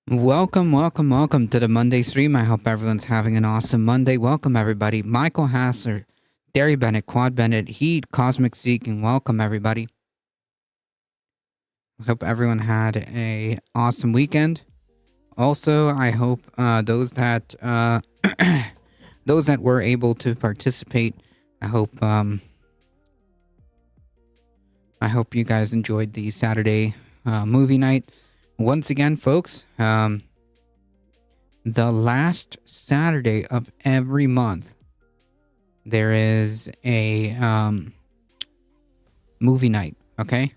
Welcome to the Monday stream. I hope everyone's having an awesome Monday. Welcome, everybody. Michael Hassler, Derry Bennett, Quad Bennett, Heat, Cosmic Seeking. Welcome, everybody. I hope everyone had a awesome weekend. Also, I hope those that those that were able to participate, I hope you guys enjoyed the Saturday movie night. Once again, folks, the last Saturday of every month, there is a movie night, okay?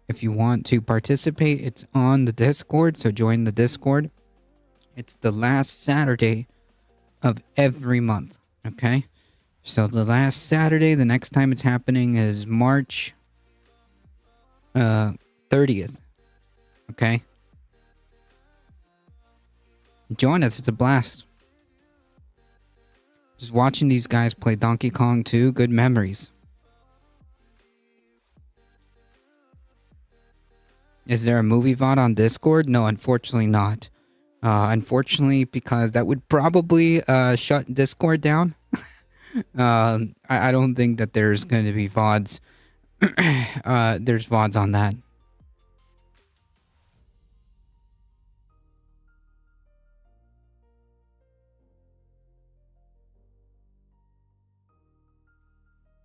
If you want to participate, it's on the Discord, so join the Discord. It's the last Saturday of every month, okay? So the last Saturday, the next time it's happening is March 30th, okay? Join us, it's a blast. Just watching these guys play Donkey Kong 2, good memories. Is there a movie VOD on Discord? No, unfortunately not. Unfortunately, because that would probably shut Discord down. I don't think that there's going to be VODs. There's VODs on that.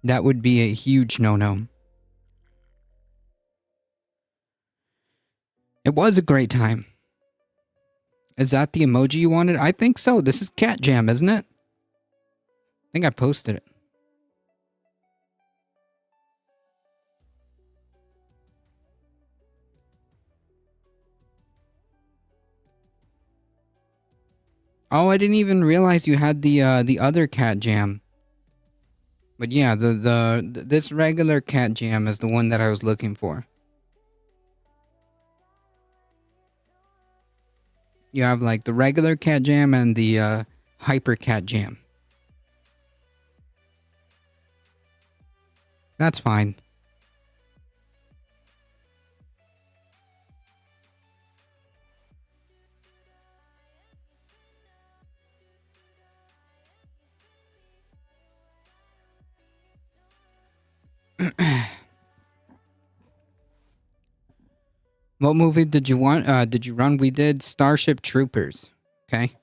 That would be a huge no-no. It was a great time. Is that the emoji you wanted? I think so. This is Cat Jam, isn't it? I think I posted it. Oh, I didn't even realize you had the other Cat Jam. But yeah, this regular Cat Jam is the one that I was looking for. You have like the regular Cat Jam and the Hyper Cat Jam. That's fine. What movie did you want? Did you run? We did Starship Troopers. Okay.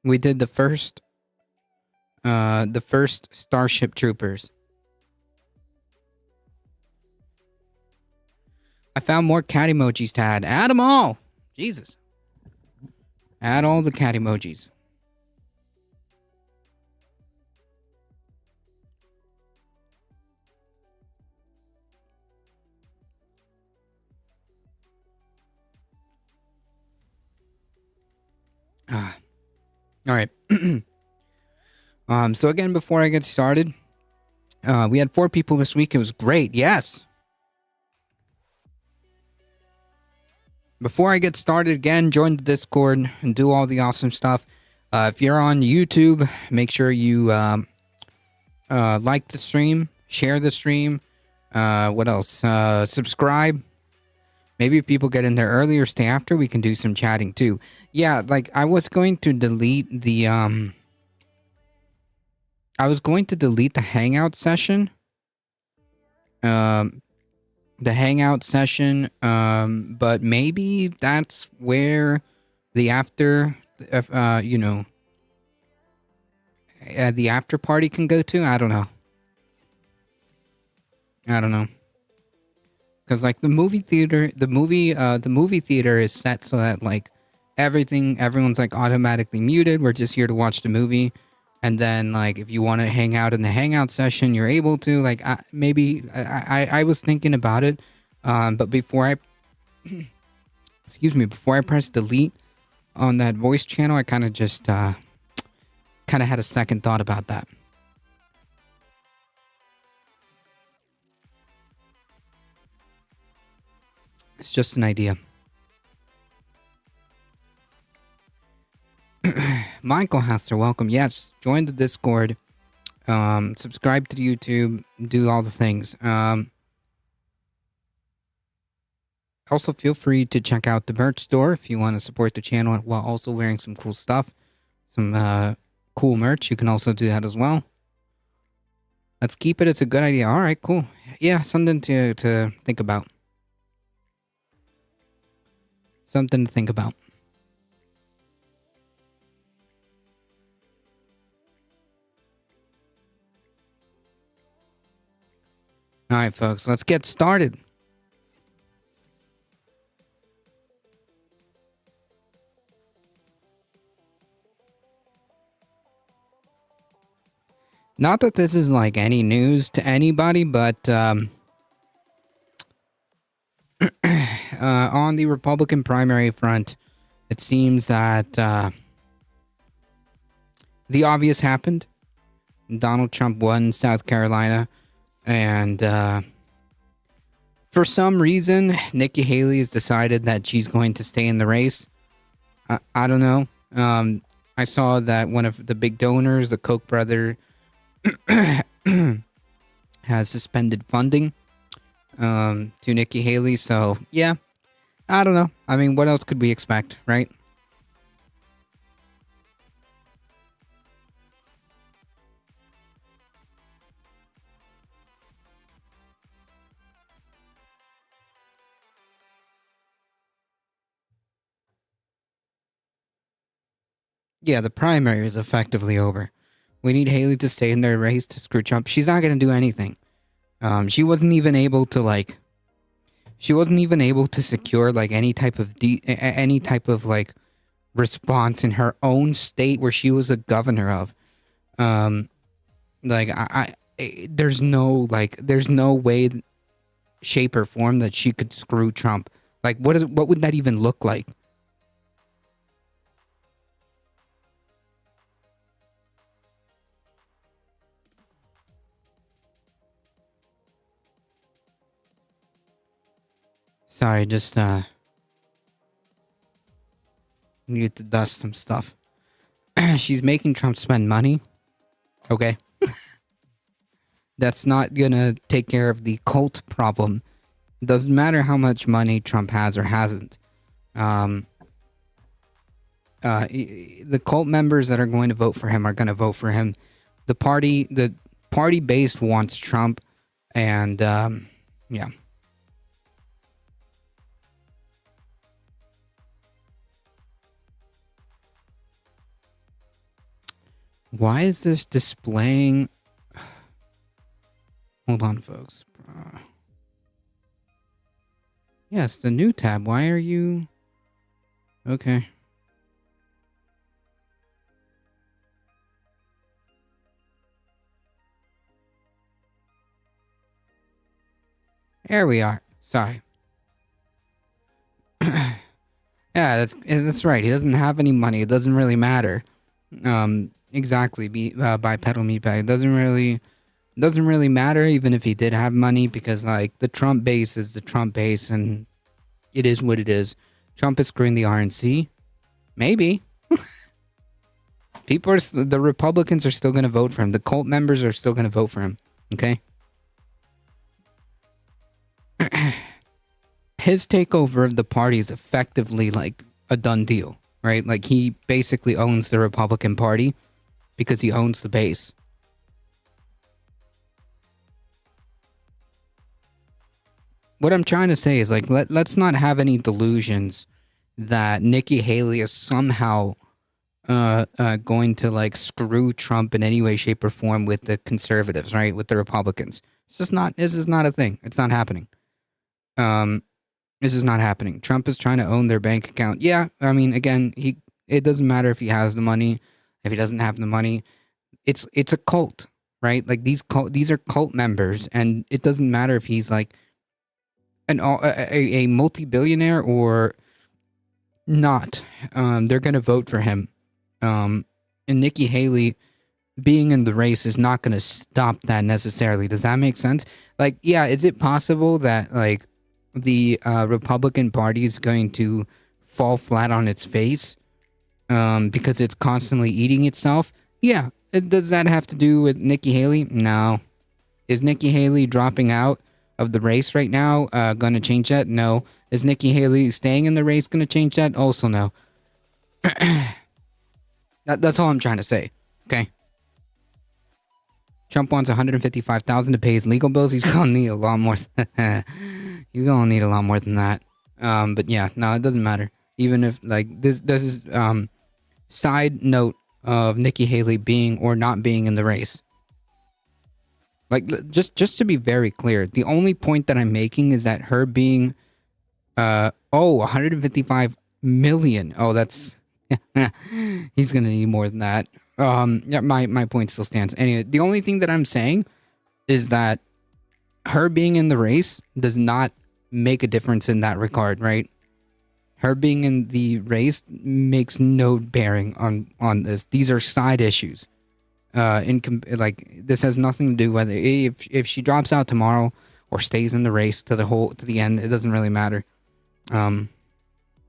We did the first Starship Troopers. I found more cat emojis to add. Add them all. Jesus. Add all the cat emojis. All right. So again, before I get started, we had 4 people this week. It was great. Yes. Before I get started again, join the Discord and do all the awesome stuff. If you're on YouTube, make sure you like the stream, share the stream. What else? Subscribe. Maybe if people get in there early or stay after, we can do some chatting too. Yeah, like I was going to delete the hangout session. But maybe that's where the after the after party can go to. I don't know. Because like the movie theater is set so that like everyone's like automatically muted. We're just here to watch the movie. And then like if you want to hang out in the hangout session, you're able to. Like I was thinking about it. But before I before I press delete on that voice channel, I kind of just had a second thought about that. It's just an idea. Michael Haster, welcome. Yes, join the Discord. Subscribe to the YouTube. Do all the things. Also, feel free to check out the merch store if you want to support the channel while also wearing some cool stuff. Some cool merch. You can also do that as well. Let's keep it. It's a good idea. All right, cool. Yeah, something to think about. Something to think about. All right, folks, let's get started. Not that this is like any news to anybody, but on the Republican primary front, it seems that the obvious happened. Donald Trump won South Carolina, and for some reason, Nikki Haley has decided that she's going to stay in the race. I don't know. I saw that one of the big donors, the Koch brother, has suspended funding to Nikki Haley. So, yeah, I don't know. I mean, what else could we expect, right? Yeah, the primary is effectively over. We need Haley to stay in their race to screw Trump. She's not going to do anything. She wasn't even able to secure like any type of like response in her own state where she was a governor of. There's no way, shape or form that she could screw Trump. Like, what would that even look like? Sorry, just need to dust some stuff. She's making Trump spend money. Okay. That's not gonna take care of the cult problem. Doesn't matter how much money Trump has or hasn't. The cult members that are going to vote for him are going to vote for him. The party base wants Trump, and yeah. Why is this displaying? Hold on, folks. Yes, the new tab. Why are you? Okay. There we are. Sorry. Yeah, that's right. He doesn't have any money. It doesn't really matter. Exactly. Bipedal meatbag. It doesn't really matter even if he did have money, because like the Trump base is the Trump base, and it is what it is. Trump is screwing the RNC. Maybe. The Republicans are still going to vote for him. The cult members are still going to vote for him. Okay? His takeover of the party is effectively like a done deal, right? Like he basically owns the Republican Party because he owns the base. What I'm trying to say is like let's not have any delusions that Nikki Haley is somehow going to like screw Trump in any way, shape, or form with the conservatives, right? With the Republicans. This is not a thing. It's not happening. This is not happening. Trump is trying to own their bank account. Yeah, I mean, again, it doesn't matter if he has the money, if he doesn't have the money. It's a cult, right? Like these are cult members, and it doesn't matter if he's like a multi-billionaire or not. They're gonna vote for him. And Nikki Haley being in the race is not gonna stop that necessarily. Does that make sense? Like, yeah, is it possible that like the Republican Party is going to fall flat on its face because it's constantly eating itself? Yeah. Does that have to do with Nikki Haley? No. Is Nikki Haley dropping out of the race right now going to change that? No. Is Nikki Haley staying in the race going to change that? Also, no. That's all I'm trying to say. Okay. Trump wants 155,000 to pay his legal bills. He's gonna need a lot more. He's gonna need a lot more than that. But yeah, no, it doesn't matter. Even if like this is side note of Nikki Haley being or not being in the race. Like just to be very clear, the only point that I'm making is that her being 155 million. Oh, that's he's gonna need more than that. Yeah, my point still stands. Anyway, the only thing that I'm saying is that her being in the race does not make a difference in that regard, right? Her being in the race makes no bearing on this. These are side issues. This has nothing to do whether if she drops out tomorrow or stays in the race to the end. It doesn't really matter.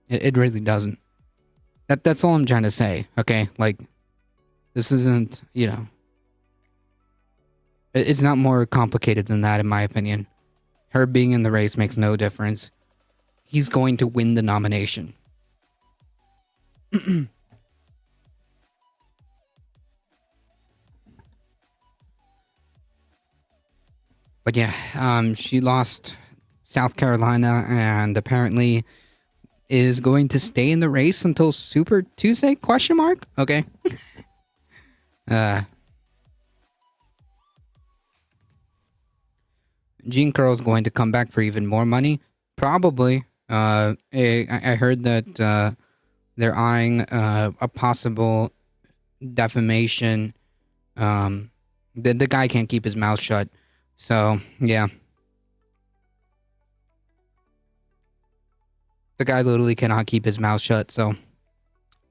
It really doesn't. That's all I'm trying to say. Okay, like this isn't, it's not more complicated than that in my opinion. Her being in the race makes no difference. He's going to win the nomination. But yeah, she lost South Carolina and apparently is going to stay in the race until Super Tuesday? ? Okay. Jean Carroll's going to come back for even more money? Probably. I heard that they're eyeing a possible defamation. The guy can't keep his mouth shut. So, yeah. The guy literally cannot keep his mouth shut, so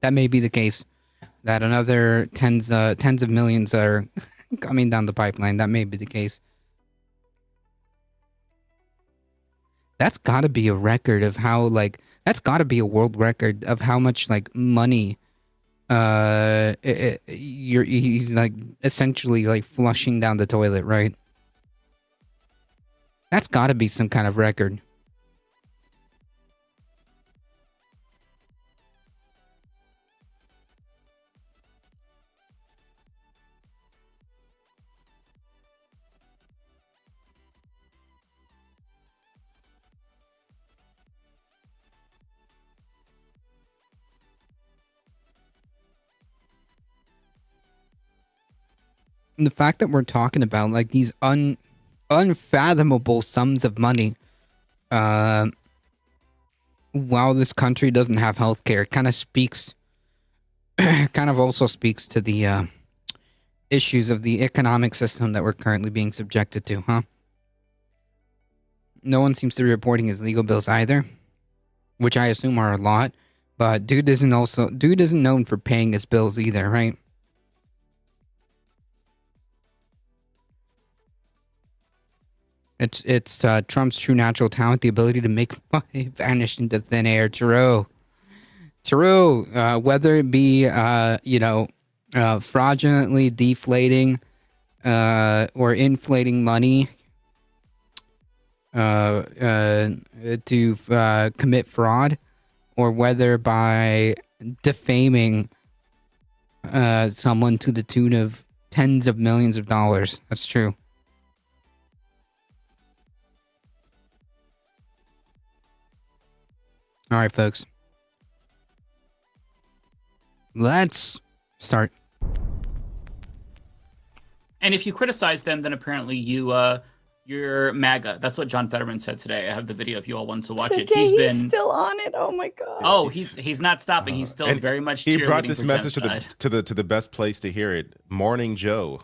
that may be the case. That another tens of millions are coming down the pipeline. That may be the case. That's gotta be a record of how, that's gotta be a world record of how much, money, he's, essentially, flushing down the toilet, right? That's gotta be some kind of record. And the fact that we're talking about these unfathomable sums of money, while this country doesn't have healthcare, kind of also speaks to the issues of the economic system that we're currently being subjected to, huh? No one seems to be reporting his legal bills either, which I assume are a lot. But dude isn't known for paying his bills either, right? It's Trump's true natural talent, the ability to make money vanish into thin air. True. Whether it be fraudulently deflating or inflating money to commit fraud, or whether by defaming someone to the tune of tens of millions of dollars. That's true. All right, folks. Let's start. And if you criticize them, then apparently you're MAGA. That's what John Fetterman said today. I have the video if you all want to watch it. He's still on it. Oh my god. Oh, he's not stopping. He's still very much. He brought this message to the best place to hear it. Morning Joe.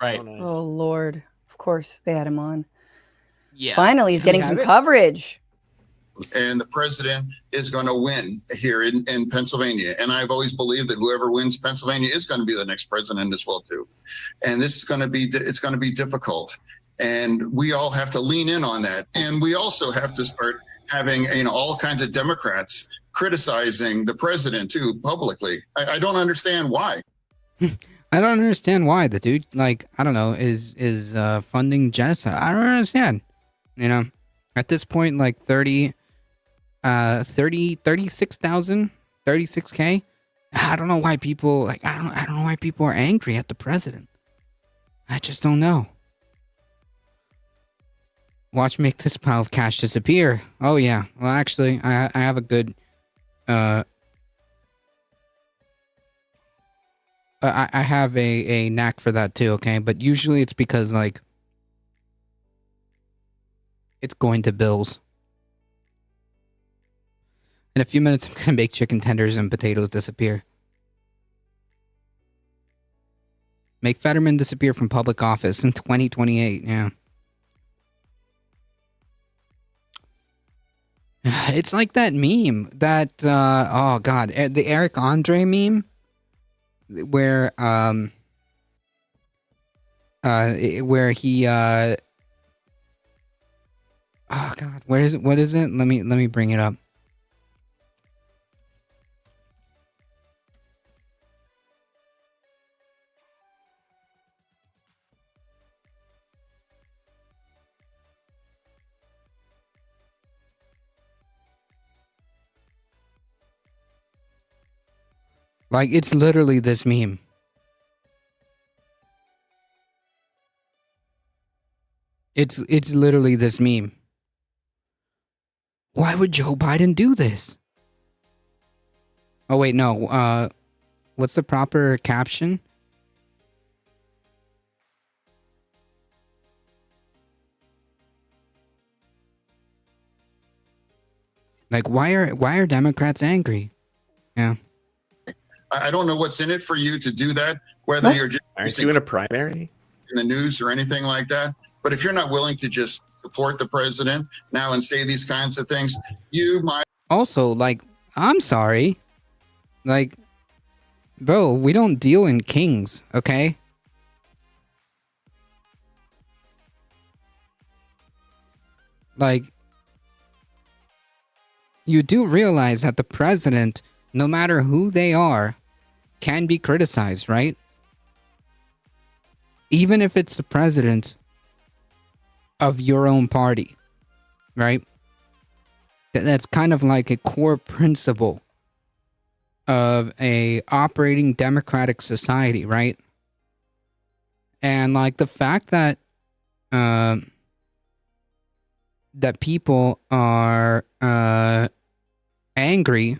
Right. Oh, nice. Oh Lord. Of course they had him on. Yeah. Finally, he's getting some coverage. And the president is going to win here in Pennsylvania. And I've always believed that whoever wins Pennsylvania is going to be the next president as well, too. And this is going to be, it's going to be difficult. And we all have to lean in on that. And we also have to start having, all kinds of Democrats criticizing the president, too, publicly. I don't understand why. I don't understand why the dude, I don't know, is funding genocide. I don't understand. At this point, 30 36,000, 36K. I don't know why people I don't know why people are angry at the president. I just don't know. Watch make this pile of cash disappear. Oh yeah. Well, actually, I have a good I have a knack for that too, okay? But usually it's because, like, it's going to bills. In a few minutes, I'm going to make chicken tenders and potatoes disappear. Make Fetterman disappear from public office in 2028, yeah. It's like that meme, that, oh god, the Eric Andre meme, where he, oh god, where is it? What is it? Let me bring it up. Like, it's literally this meme. It's literally this meme. Why would Joe Biden do this? Oh wait, no. What's the proper caption? Like, why are Democrats angry? Yeah. I don't know what's in it for you to do that, whether you're just Aren't you in a primary? in the news or anything like that. But if you're not willing to just support the president now and say these kinds of things, you might. Also, like, I'm sorry. Like, bro, we don't deal in kings, okay? Like, you do realize that the president, no matter who they are, can be criticized, right? Even if it's the president of your own party, right? That's kind of like a core principle of a operating democratic society, right? And like the fact that that people are angry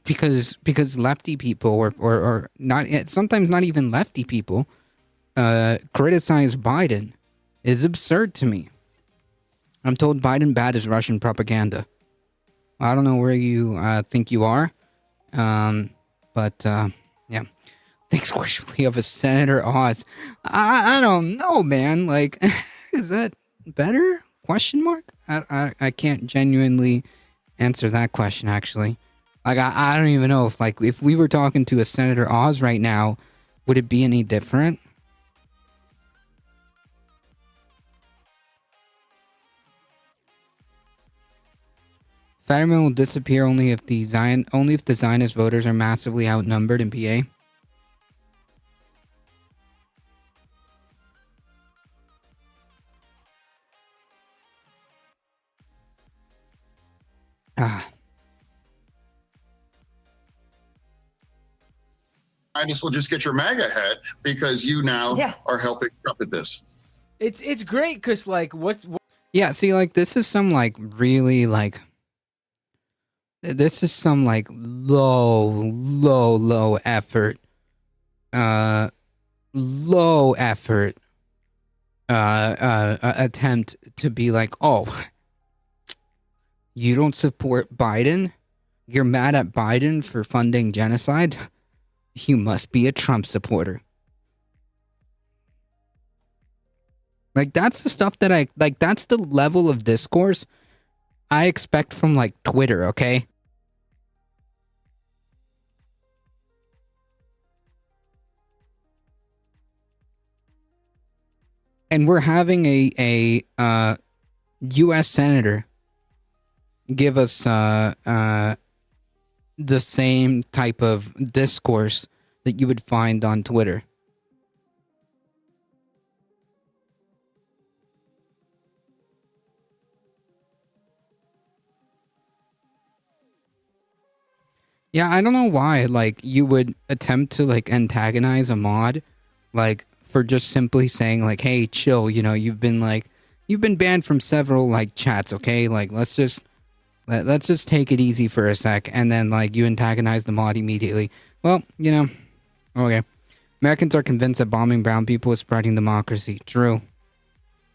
because lefty people or not, sometimes not even lefty people criticize Biden is absurd to me. I'm told Biden bad is Russian propaganda. I don't know where you think you are, but yeah. Thanks, wishfully of a Senator Oz. I don't know, man. Like, is that better? Question mark? I can't genuinely answer that question, actually. Like, I don't even know if we were talking to a Senator Oz right now, would it be any different? Fetterman will disappear only if the Zionist voters are massively outnumbered in PA. I just will just get your MAGA hat because you now are helping Trump at this. It's great because like what? Yeah, see, like this is some like really like this is some like low effort attempt to be like, oh, you don't support Biden? You're mad at Biden for funding genocide? You must be a Trump supporter. Like, that's the stuff that that's the level of discourse I expect from, like, Twitter, okay? And we're having a U.S. Senator give us the same type of discourse that you would find on Twitter. Yeah, I don't know why, like, you would attempt to, like, antagonize a mod, like, for just simply saying, like, hey, chill, you know, you've been banned from several, like, chats, okay? Like, let's just take it easy for a sec, and then, like, you antagonize the mod immediately. Well, you know, okay. Americans are convinced that bombing brown people is spreading democracy. True.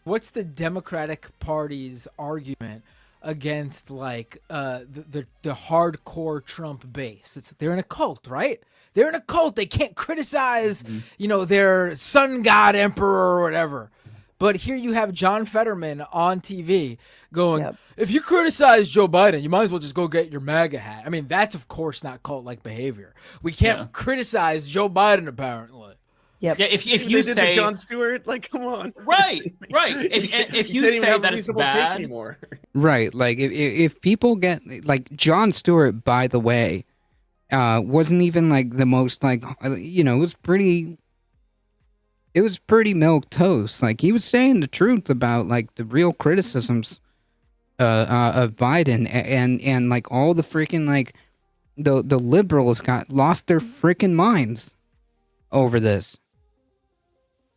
What's the Democratic Party's argument against like the hardcore Trump base? They're in a cult, right? They're in a cult. They can't criticize, you know, their sun god emperor or whatever. But here you have John Fetterman on TV going, Yep. if you criticize Joe Biden, you might as well just go get your MAGA hat. I mean, that's of course not cult-like behavior. We can't criticize Joe Biden, apparently. Yep. Yeah, if They you did say the Jon Stewart, like, come on. right, if you They didn't even say have a that it's reasonable take bad, anymore. Right, like, if people get, like, Jon Stewart, by the way, wasn't even, like, the most, like, you know, it was pretty milquetoast. Like, he was saying the truth about, like, the real criticisms of Biden, and like all the freaking, like, the liberals lost their freaking minds over this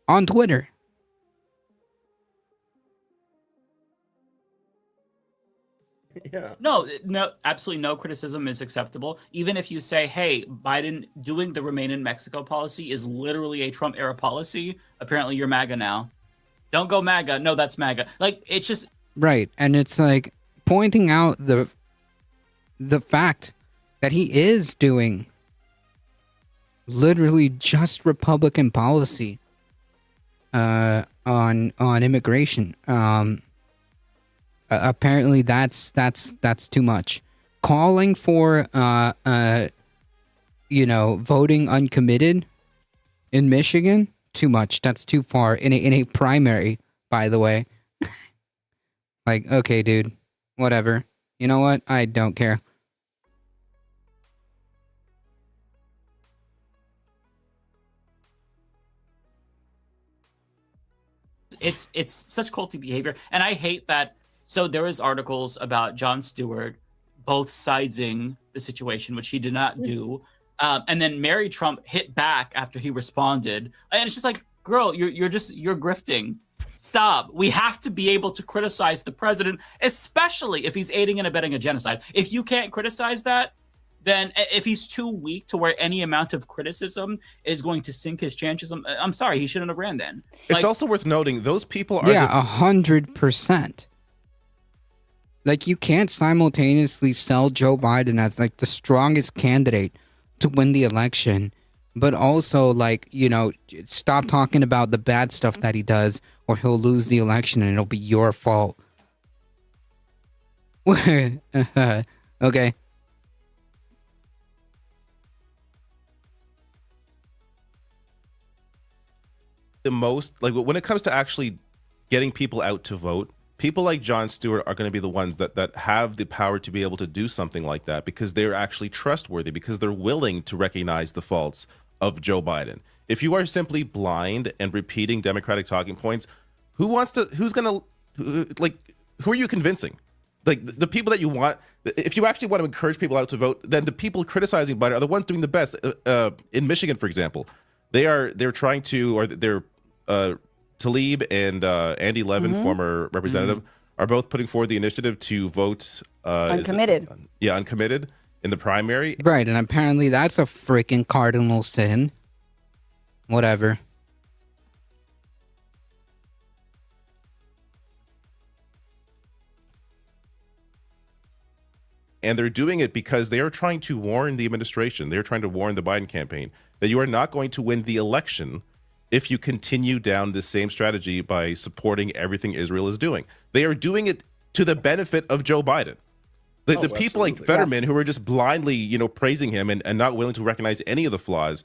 on Twitter. Yeah. no, absolutely no criticism is acceptable. Even if you say, hey, Biden doing the Remain in Mexico policy is literally a Trump era policy, apparently you're MAGA now. Don't go MAGA. No, that's MAGA. Like, it's just, Right, and it's like pointing out the fact that he is doing literally just Republican policy on immigration. Apparently that's too much. Calling for you know, voting uncommitted in Michigan, too much. That's too far in a primary, by the way. Like, okay, dude, whatever. You know what? I don't care. it's such culty behavior, and I hate that. So there was articles about Jon Stewart both sidesing the situation, which he did not do, and then Mary Trump hit back after he responded, and it's just like, girl, you're grifting. Stop. We have to be able to criticize the president, especially if he's aiding and abetting a genocide. If you can't criticize that, then if he's too weak to where any amount of criticism is going to sink his chances, I'm sorry, he shouldn't have ran then. It's also worth noting those people are Yeah, 100%. Like, you can't simultaneously sell Joe Biden as, like, the strongest candidate to win the election, but also, like, you know, stop talking about the bad stuff that he does, or he'll lose the election and it'll be your fault. Okay. the most, like, when it comes to actually getting people out to vote, people like Jon Stewart are going to be the ones that have the power to be able to do something like that, because they're actually trustworthy, because they're willing to recognize the faults of Joe Biden. If you are simply blind and repeating Democratic talking points, who are you convincing? Like, the people that you want, if you actually want to encourage people out to vote, then the people criticizing Biden are the ones doing the best. In Michigan, for example, they're trying to, or they're Tlaib and Andy Levin, former representative, are both putting forward the initiative to vote Uncommitted. Uncommitted in the primary. Right, and apparently that's a freaking cardinal sin. Whatever. And they're doing it because they are trying to warn the administration, they're trying to warn the Biden campaign that you are not going to win the election if you continue down the same strategy by supporting everything Israel is doing. They are doing it to the benefit of Joe Biden. The people like Fetterman, who are just blindly, praising him and not willing to recognize any of the flaws,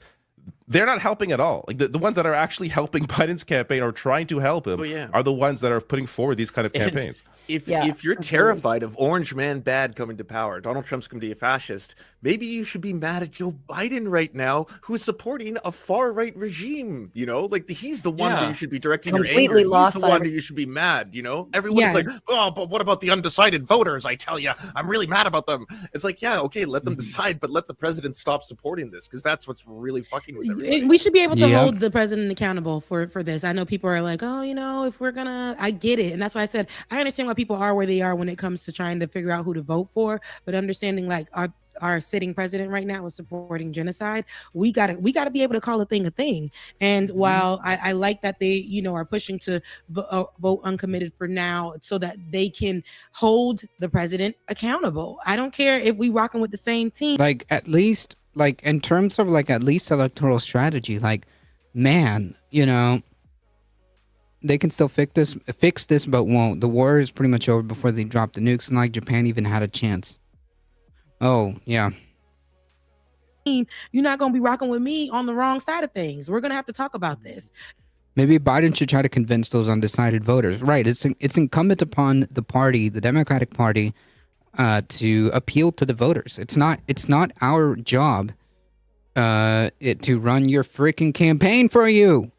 they're not helping at all. Like the ones that are actually helping Biden's campaign or trying to help him Oh, yeah. are the ones that are putting forward these kind of And campaigns. if Yeah, if you're absolutely. terrified of orange man bad coming to power, Donald Trump's going to be a fascist, maybe you should be mad at Joe Biden right now, who is supporting a far right regime. You know, like he's the one who Yeah. you should be directing your Completely anger. lost He's the on one it. who you should be mad. You know, everyone is Yeah. like, oh, but what about the undecided voters? I tell you, I'm really mad about them. It's like, yeah, okay, let them decide, but let the president stop supporting this because that's what's really fucking with everybody. We should be able to Yep. hold the president accountable for this. I know people are like, oh, if we're gonna, I get it, and that's why I said I understand why people are where they are when it comes to trying to figure out who to vote for, but understanding like our sitting president right now is supporting genocide. We gotta be able to call a thing. And while I like that they are pushing to vote uncommitted for now so that they can hold the president accountable. I don't care if we rocking with the same team. Like at least like in terms of like at least electoral strategy, like man, they can still fix this, but won't. The war is pretty much over before they drop the nukes, and like Japan even had a chance. Oh yeah. You're not gonna be rocking with me on the wrong side of things. We're gonna have to talk about this. Maybe Biden should try to convince those undecided voters. Right. It's incumbent upon the party, the Democratic Party, to appeal to the voters. It's not our job to run your freaking campaign for you.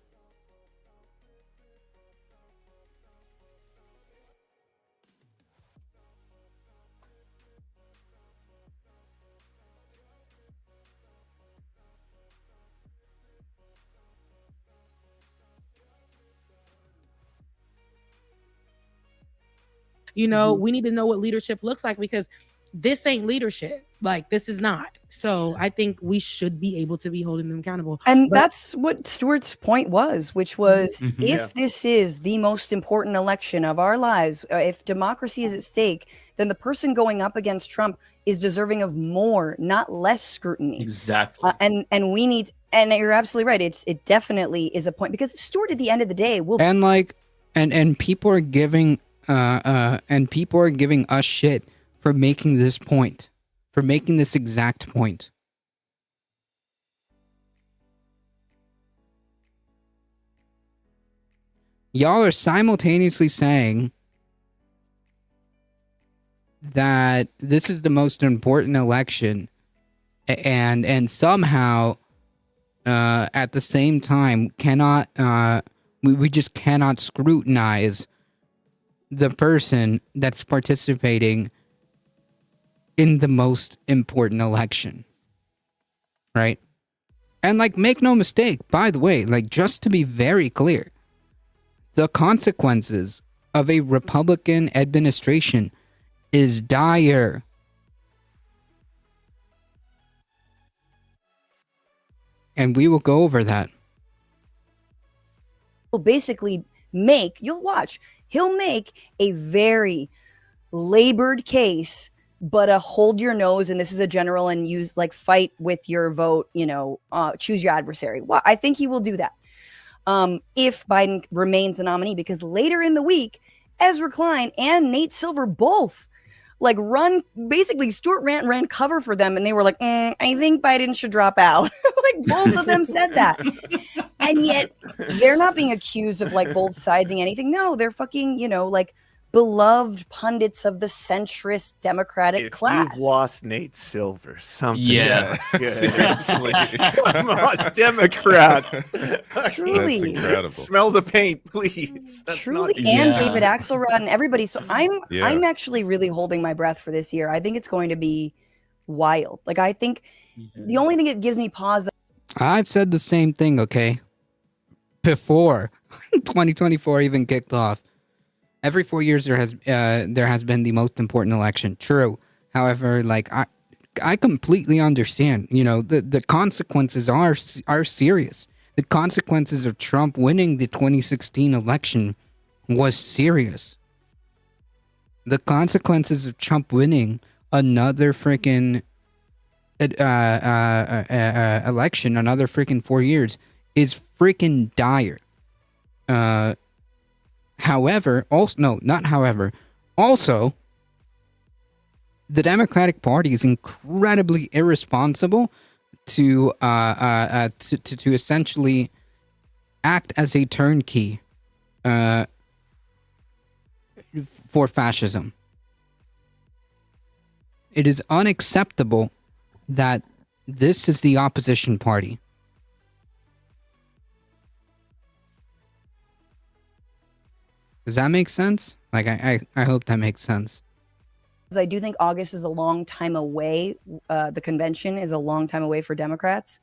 We need to know what leadership looks like, because this ain't leadership. Like, this is not. So I think we should be able to be holding them accountable. And But- that's what Stuart's point was, which was Mhm. if Yeah. this is the most important election of our lives, if democracy is at stake, then the person going up against Trump is deserving of more, not less scrutiny. Exactly. And we need, and you're absolutely right. It definitely is a point, because Stuart, at the end of the day, will And like and people are giving us shit for making this point. For making this exact point. Y'all are simultaneously saying that this is the most important election, and somehow at the same time cannot we just cannot scrutinize the person that's participating in the most important election, right? And like, make no mistake, by the way, like, just to be very clear, the consequences of a Republican administration is dire. And we will go over that. basically you'll watch, he'll make a very labored case, but a hold your nose, and this is a general, and use like fight with your vote, choose your adversary. Well, I think he will do that if Biden remains the nominee, because later in the week, Ezra Klein and Nate Silver both like basically Stuart ran cover for them, and they were like, I think Biden should drop out. Like, both of them said that. And yet they're not being accused of like both sidesing anything. No, they're fucking, like beloved pundits of the centrist Democratic If class. you've lost Nate Silver, something. Yeah. Seriously. Come on, Democrats. Truly. That's incredible. Smell the paint, please. That's Truly, not- and Yeah. David Axelrod and everybody. So I'm Yeah. actually really holding my breath for this year. I think it's going to be wild. Like, I think the only thing that gives me pause, I've said the same thing, okay? Before 2024 even kicked off. Every 4 years there has been the most important election. True. However, like, I completely understand. The consequences are serious. The consequences of Trump winning the 2016 election was serious. The consequences of Trump winning another freaking election, another freaking 4 years, is freaking dire. However, also, the Democratic Party is incredibly irresponsible to essentially act as a turnkey for fascism. It is unacceptable that this is the opposition party. Does that make sense? Like, I hope that makes sense. I do think August is a long time away. The convention is a long time away for Democrats.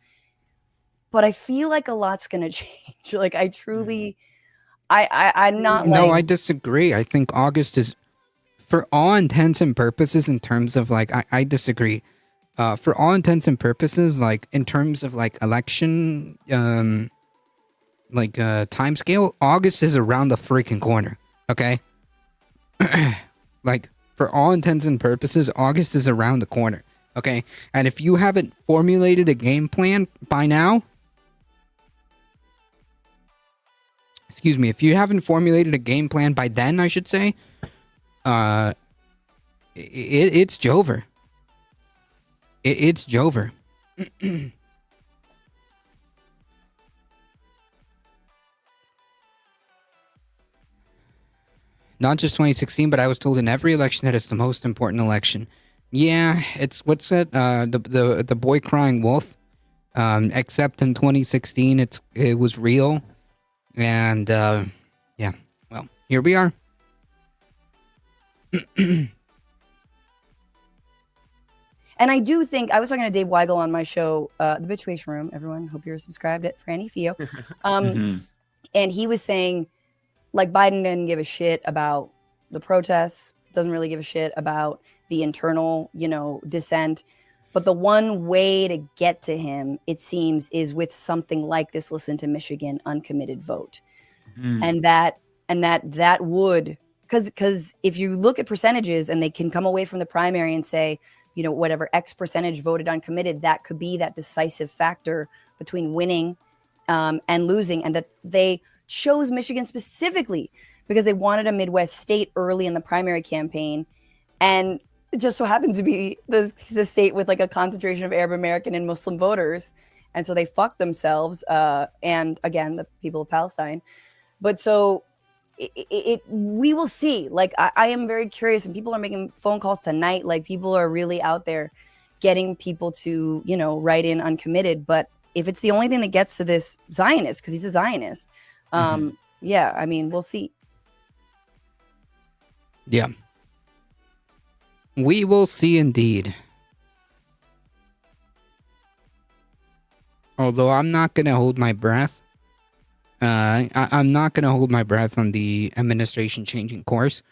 But I feel like a lot's going to change. Like, I truly, I'm not like... No, I disagree. I think August is, for all intents and purposes, in terms of, like, I disagree. For all intents and purposes, like, in terms of, like, election, time scale, August is around the freaking corner, okay? Like, for all intents and purposes, August is around the corner, okay? And if you haven't formulated a game plan by now, excuse me, if you haven't formulated a game plan by then, I should say, it's Jover. It's Jover. Not just 2016, but I was told in every election that it's the most important election. Yeah, it's what's it? The boy crying wolf. Except in 2016, it was real, and yeah. Well, here we are. And I do think, I was talking to Dave Weigel on my show, The Bitchwation Room. Everyone, hope you're subscribed at Franny Theo. And he was saying, like, Biden didn't give a shit about the protests, doesn't really give a shit about the internal, dissent. But the one way to get to him, it seems, is with something like this Listen to Michigan uncommitted vote. And that would, because if you look at percentages and they can come away from the primary and say, whatever X percentage voted uncommitted, that could be that decisive factor between winning and losing. And that they chose Michigan specifically because they wanted a Midwest state early in the primary campaign. And it just so happens to be the state with like a concentration of Arab American and Muslim voters. And so they fucked themselves. And again, the people of Palestine. But so we will see. Like, I am very curious, and people are making phone calls tonight. Like, people are really out there getting people to, write in uncommitted. But if it's the only thing that gets to this Zionist, because he's a Zionist, yeah, I mean, we'll see. Yeah. We will see indeed. Although I'm not going to hold my breath. I'm not going to hold my breath on the administration changing course.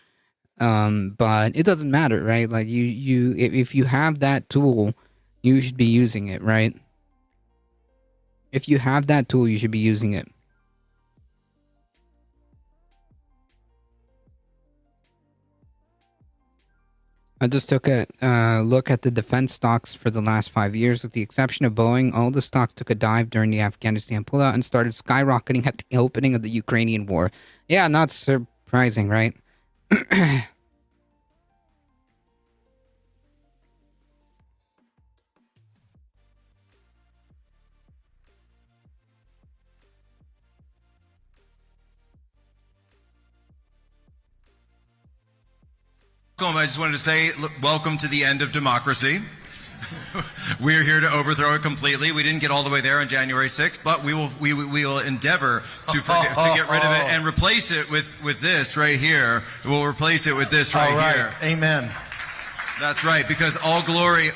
But it doesn't matter, right? Like, if you have that tool, you should be using it, right? If you have that tool, you should be using it. I just took a look at the defense stocks for the last 5 years. With the exception of Boeing, all the stocks took a dive during the Afghanistan pullout and started skyrocketing at the opening of the Ukrainian war. Yeah, not surprising, right? I just wanted to say, look, welcome to the end of democracy. We're here to overthrow it completely. We didn't get all the way there on January 6th, but we will endeavor to get rid of it and replace it with this right here. We'll replace it with this right here. Amen. That's right, because all glory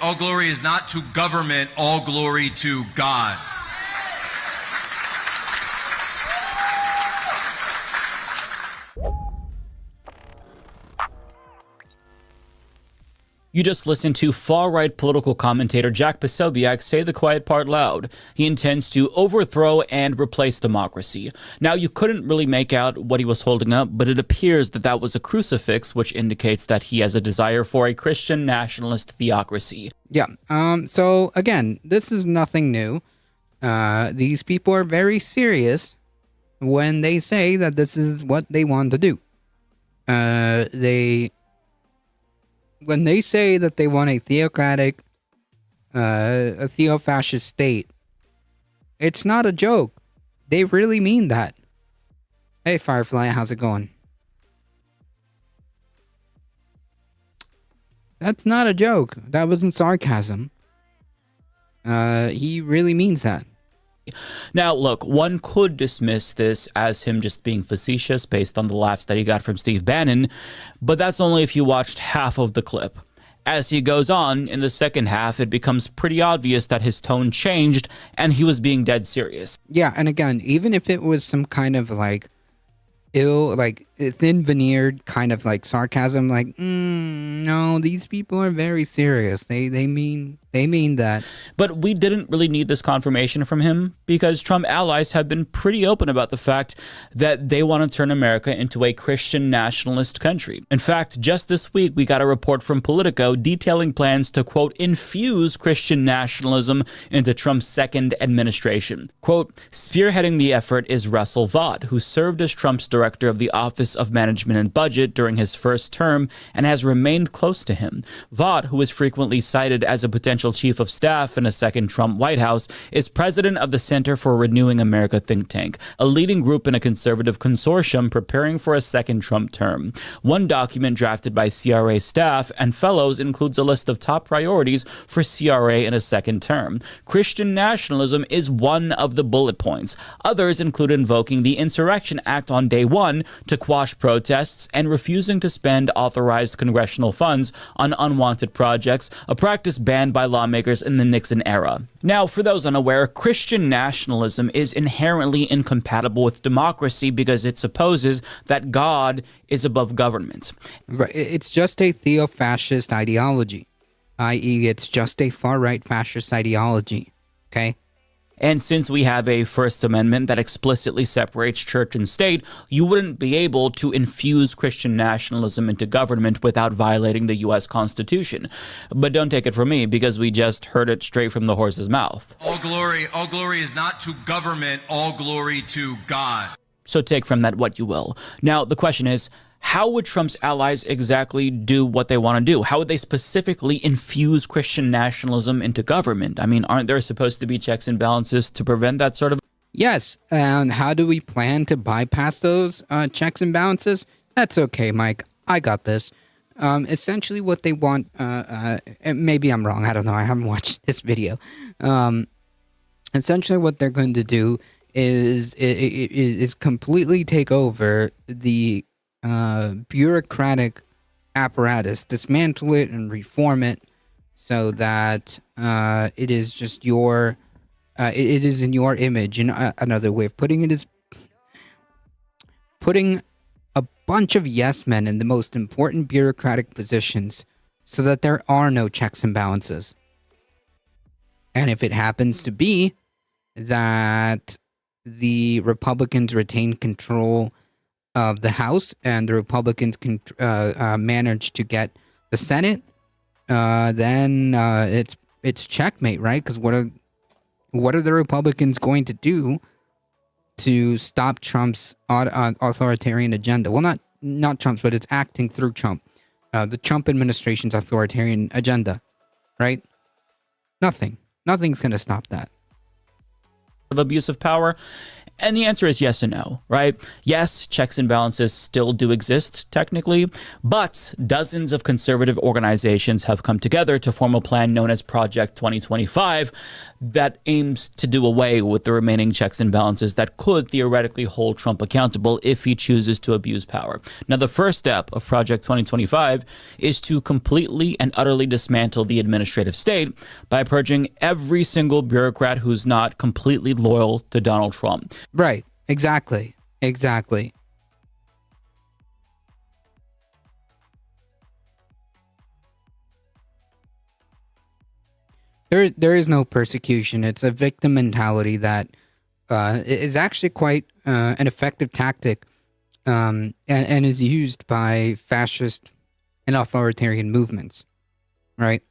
is not to government, all glory to God. You just listened to far-right political commentator Jack Posobiec say the quiet part loud. He intends to overthrow and replace democracy. Now, you couldn't really make out what he was holding up, but it appears that that was a crucifix, which indicates that he has a desire for a Christian nationalist theocracy. Yeah, so again, this is nothing new. These people are very serious when they say that this is what they want to do. When they say that they want a theocratic a theo-fascist state. It's not a joke. They really mean that. Hey, Firefly, how's it going? That's not a joke. That wasn't sarcasm. He really means that. Now, look, one could dismiss this as him just being facetious based on the laughs that he got from Steve Bannon, but that's only if you watched half of the clip. As he goes on, in the second half, it becomes pretty obvious that his tone changed and he was being dead serious. Yeah, and again, even if it was some kind of like thin veneered kind of like sarcasm, like, no, these people are very serious. They mean that. But we didn't really need this confirmation from him because Trump allies have been pretty open about the fact that they want to turn America into a Christian nationalist country. In fact, just this week, we got a report from Politico detailing plans to, quote, infuse Christian nationalism into Trump's second administration. Quote, spearheading the effort is Russell Vought, who served as Trump's director of the Office of Management and Budget during his first term and has remained close to him. Vought, who is frequently cited as a potential chief of staff in a second Trump White House, is president of the Center for Renewing America think tank, a leading group in a conservative consortium preparing for a second Trump term. One document drafted by CRA staff and fellows includes a list of top priorities for CRA in a second term. Christian nationalism is one of the bullet points. Others include invoking the Insurrection Act on day one to quash protests and refusing to spend authorized congressional funds on unwanted projects, a practice banned by lawmakers in the Nixon era. Now, for those unaware, Christian nationalism is inherently incompatible with democracy because it supposes that God is above government. Right. It's just a theo-fascist ideology, i.e. it's just a far-right fascist ideology, okay? And since we have a First Amendment that explicitly separates church and state, you wouldn't be able to infuse Christian nationalism into government without violating the U.S. Constitution. But don't take it from me, because we just heard it straight from the horse's mouth. All glory is not to government, all glory to God. So take from that what you will. Now, the question is, how would Trump's allies exactly do what they want to do? How would they specifically infuse Christian nationalism into government? I mean, aren't there supposed to be checks and balances to prevent that sort of? Yes, and how do we plan to bypass those checks and balances? That's okay, Mike. I got this. Essentially what they want, and maybe I'm wrong, I don't know, I haven't watched this video. Essentially what they're going to do is completely take over the bureaucratic apparatus, dismantle it and reform it so that it is just your it is in your image. And another way of putting it is putting a bunch of yes men in the most important bureaucratic positions so that there are no checks and balances. And if it happens to be that the Republicans retain control of the House and the Republicans can manage to get the Senate, then it's checkmate, right? Because what are the Republicans going to do to stop Trump's authoritarian agenda? Well, not Trump's, but it's acting through Trump. The Trump administration's authoritarian agenda, right? Nothing's going to stop that. Of abuse of power? And the answer is yes and no, right? Yes, checks and balances still do exist, technically, but dozens of conservative organizations have come together to form a plan known as Project 2025 that aims to do away with the remaining checks and balances that could theoretically hold Trump accountable if he chooses to abuse power. Now, the first step of Project 2025 is to completely and utterly dismantle the administrative state by purging every single bureaucrat who's not completely loyal to Donald Trump. Right. Exactly. There is no persecution. It's a victim mentality that is actually quite an effective tactic and is used by fascist and authoritarian movements, right?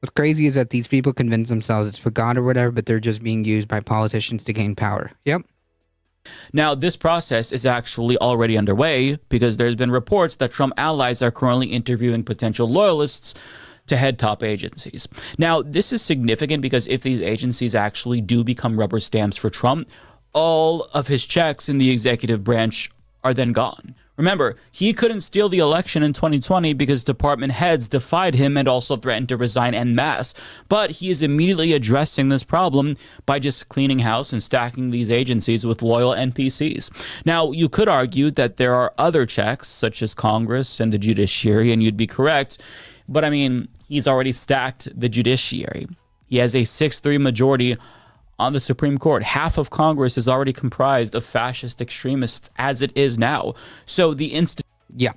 What's crazy is that these people convince themselves it's for God or whatever, but they're just being used by politicians to gain power. Yep. Now, this process is actually already underway because there's been reports that Trump allies are currently interviewing potential loyalists to head top agencies. Now, this is significant because if these agencies actually do become rubber stamps for Trump, all of his checks in the executive branch are then gone. Remember, he couldn't steal the election in 2020 because department heads defied him and also threatened to resign en masse. But he is immediately addressing this problem by just cleaning house and stacking these agencies with loyal NPCs. Now, you could argue that there are other checks, such as Congress and the judiciary, and you'd be correct. But I mean, he's already stacked the judiciary. He has a 6-3 majority on the Supreme Court. Half of Congress is already comprised of fascist extremists as it is now. So the Yeah,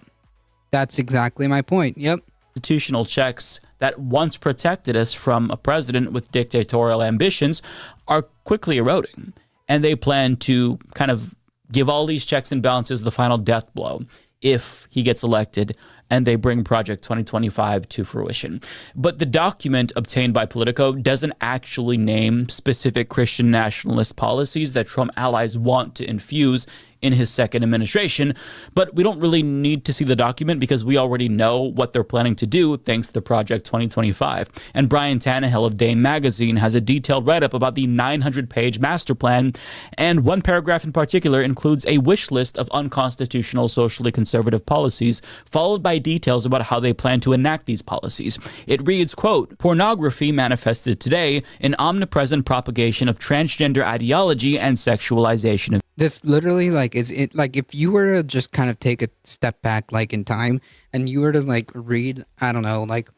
that's exactly my point. Yep. institutional checks that once protected us from a president with dictatorial ambitions are quickly eroding. And they plan to kind of give all these checks and balances the final death blow if he gets elected and they bring Project 2025 to fruition. But the document obtained by Politico doesn't actually name specific Christian nationalist policies that Trump allies want to infuse in his second administration. But we don't really need to see the document because we already know what they're planning to do thanks to Project 2025. And Brian Tannehill of Dame Magazine has a detailed write-up about the 900-page master plan, and one paragraph in particular includes a wish list of unconstitutional socially conservative policies, followed by details about how they plan to enact these policies. It reads, quote, "Pornography manifested today in omnipresent propagation of transgender ideology and sexualization of..." This literally, like, is it like if you were to just kind of take a step back, like in time, and you were to like read, I don't know, like,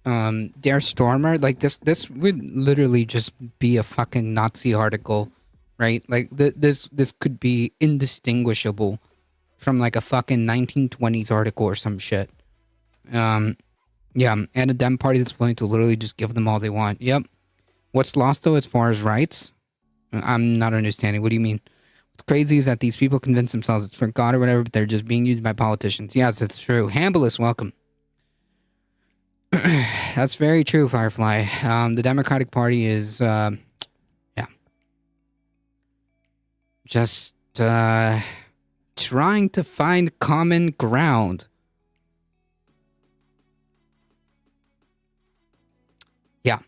Dare Stormer, like this would literally just be a fucking Nazi article, right? Like this could be indistinguishable from like a fucking 1920s article or some shit. Yeah, and a Dem party that's willing to literally just give them all they want. Yep. What's lost though as far as rights? I'm not understanding. What do you mean? What's crazy is that these people convince themselves it's for God or whatever, but they're just being used by politicians. Yes, it's true. Hambless, welcome. That's very true, Firefly. The Democratic Party is, just, trying to find common ground. Yeah.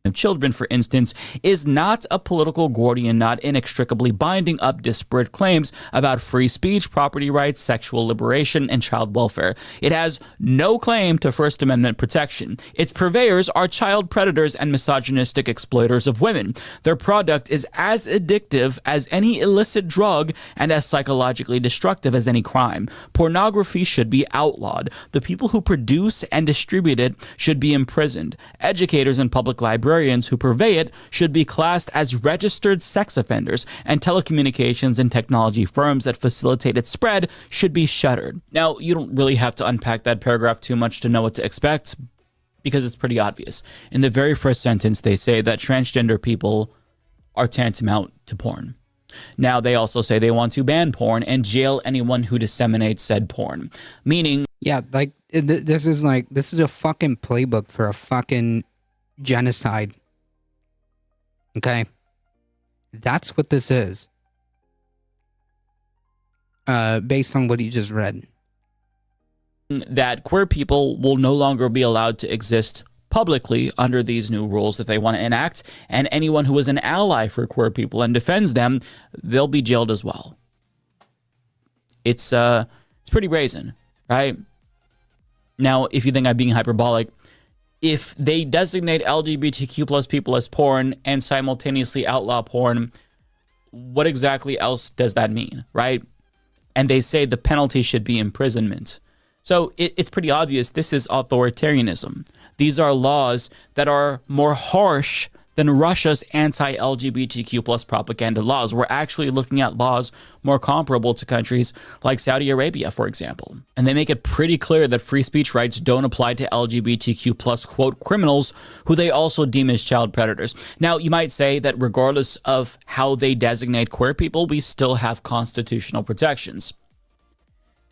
Of children, for instance, is not a political Gordian knot inextricably binding up disparate claims about free speech, property rights, sexual liberation, and child welfare. It has no claim to First Amendment protection. Its purveyors are child predators and misogynistic exploiters of women. Their product is as addictive as any illicit drug and as psychologically destructive as any crime. Pornography should be outlawed. The people who produce and distribute it should be imprisoned. Educators and public librarians who purvey it should be classed as registered sex offenders, and telecommunications and technology firms that facilitate its spread should be shuttered. Now, you don't really have to unpack that paragraph too much to know what to expect, because it's pretty obvious. In the very first sentence, they say that transgender people are tantamount to porn. Now, they also say they want to ban porn and jail anyone who disseminates said porn, meaning... Yeah, like, this is a fucking playbook for a fucking genocide. Okay? That's what this is. Based on what you just read. That queer people will no longer be allowed to exist publicly under these new rules that they want to enact, and anyone who is an ally for queer people and defends them, they'll be jailed as well. It's pretty brazen, right? Now, if you think I'm being hyperbolic, if they designate LGBTQ plus people as porn and simultaneously outlaw porn, what exactly else does that mean, right? And they say the penalty should be imprisonment. So it's pretty obvious this is authoritarianism. These are laws that are more harsh than Russia's anti-LGBTQ plus propaganda laws. We're actually looking at laws more comparable to countries like Saudi Arabia, for example. And they make it pretty clear that free speech rights don't apply to LGBTQ plus, quote, criminals, who they also deem as child predators. Now, you might say that regardless of how they designate queer people, we still have constitutional protections.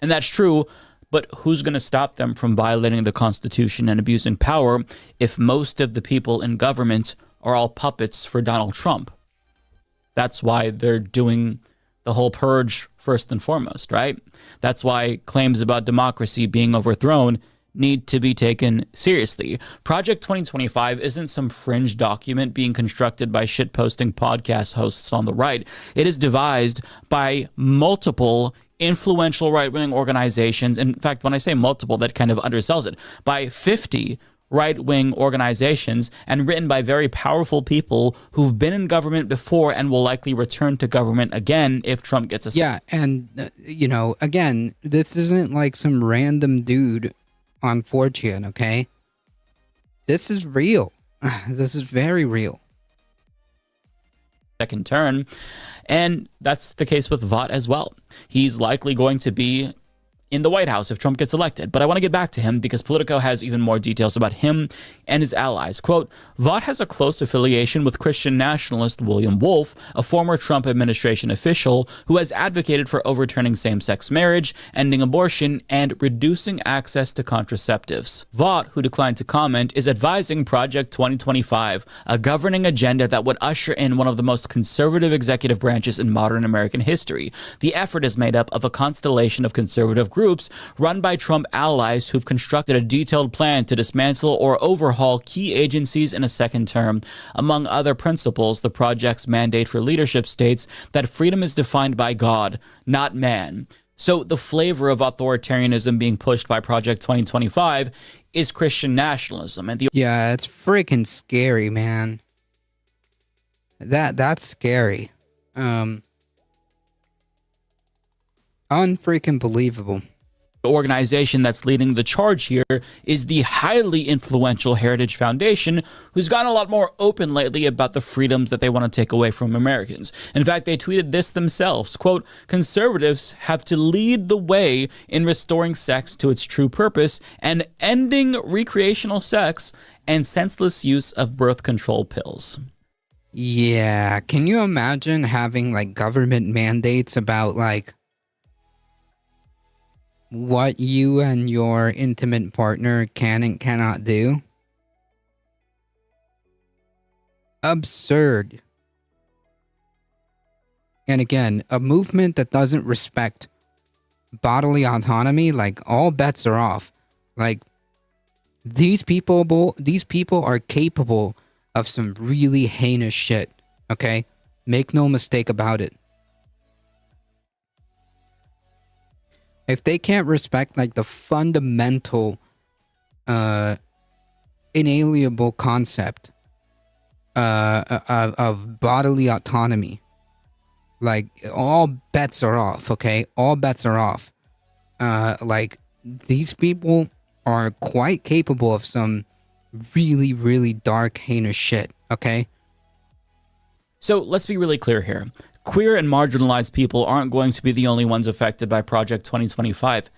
And that's true, but who's going to stop them from violating the Constitution and abusing power if most of the people in government are all puppets for Donald Trump? That's why they're doing the whole purge first and foremost, right? That's why claims about democracy being overthrown need to be taken seriously. Project 2025 isn't some fringe document being constructed by shitposting podcast hosts on the right. It is devised by multiple influential right-wing organizations. In fact, when I say multiple, that kind of undersells it. By 50 right-wing organizations, and written by very powerful people who've been in government before and will likely return to government again if Trump gets a... Yeah, and, again, this isn't like some random dude on 4chan, okay? This is real. This is very real. Second turn, and that's the case with Vought as well. He's likely going to be in the White House if Trump gets elected. But I want to get back to him because Politico has even more details about him and his allies. Quote, Vought has a close affiliation with Christian nationalist William Wolf, a former Trump administration official who has advocated for overturning same-sex marriage, ending abortion, and reducing access to contraceptives. Vought, who declined to comment, is advising Project 2025, a governing agenda that would usher in one of the most conservative executive branches in modern American history. The effort is made up of a constellation of conservative groups run by Trump allies who've constructed a detailed plan to dismantle or overhaul key agencies in a second term. Among other principles, the project's mandate for leadership states that freedom is defined by God, not man. So the flavor of authoritarianism being pushed by Project 2025 is Christian nationalism. And yeah, it's freaking scary, man. That's scary. Unfreaking believable. The organization that's leading the charge here is the highly influential Heritage Foundation, who's gotten a lot more open lately about the freedoms that they want to take away from Americans. In fact, they tweeted this themselves, quote, conservatives have to lead the way in restoring sex to its true purpose and ending recreational sex and senseless use of birth control pills. Yeah, can you imagine having like government mandates about like what you and your intimate partner can and cannot do? Absurd. And again, a movement that doesn't respect bodily autonomy, like all bets are off. Like these people are capable of some really heinous shit, okay? Make no mistake about it. If they can't respect like the fundamental inalienable concept of bodily autonomy, like all bets are off, okay? All bets are off. Like these people are quite capable of some really, really dark, heinous shit, okay? So let's be really clear here. Queer and marginalized people aren't going to be the only ones affected by Project 2025.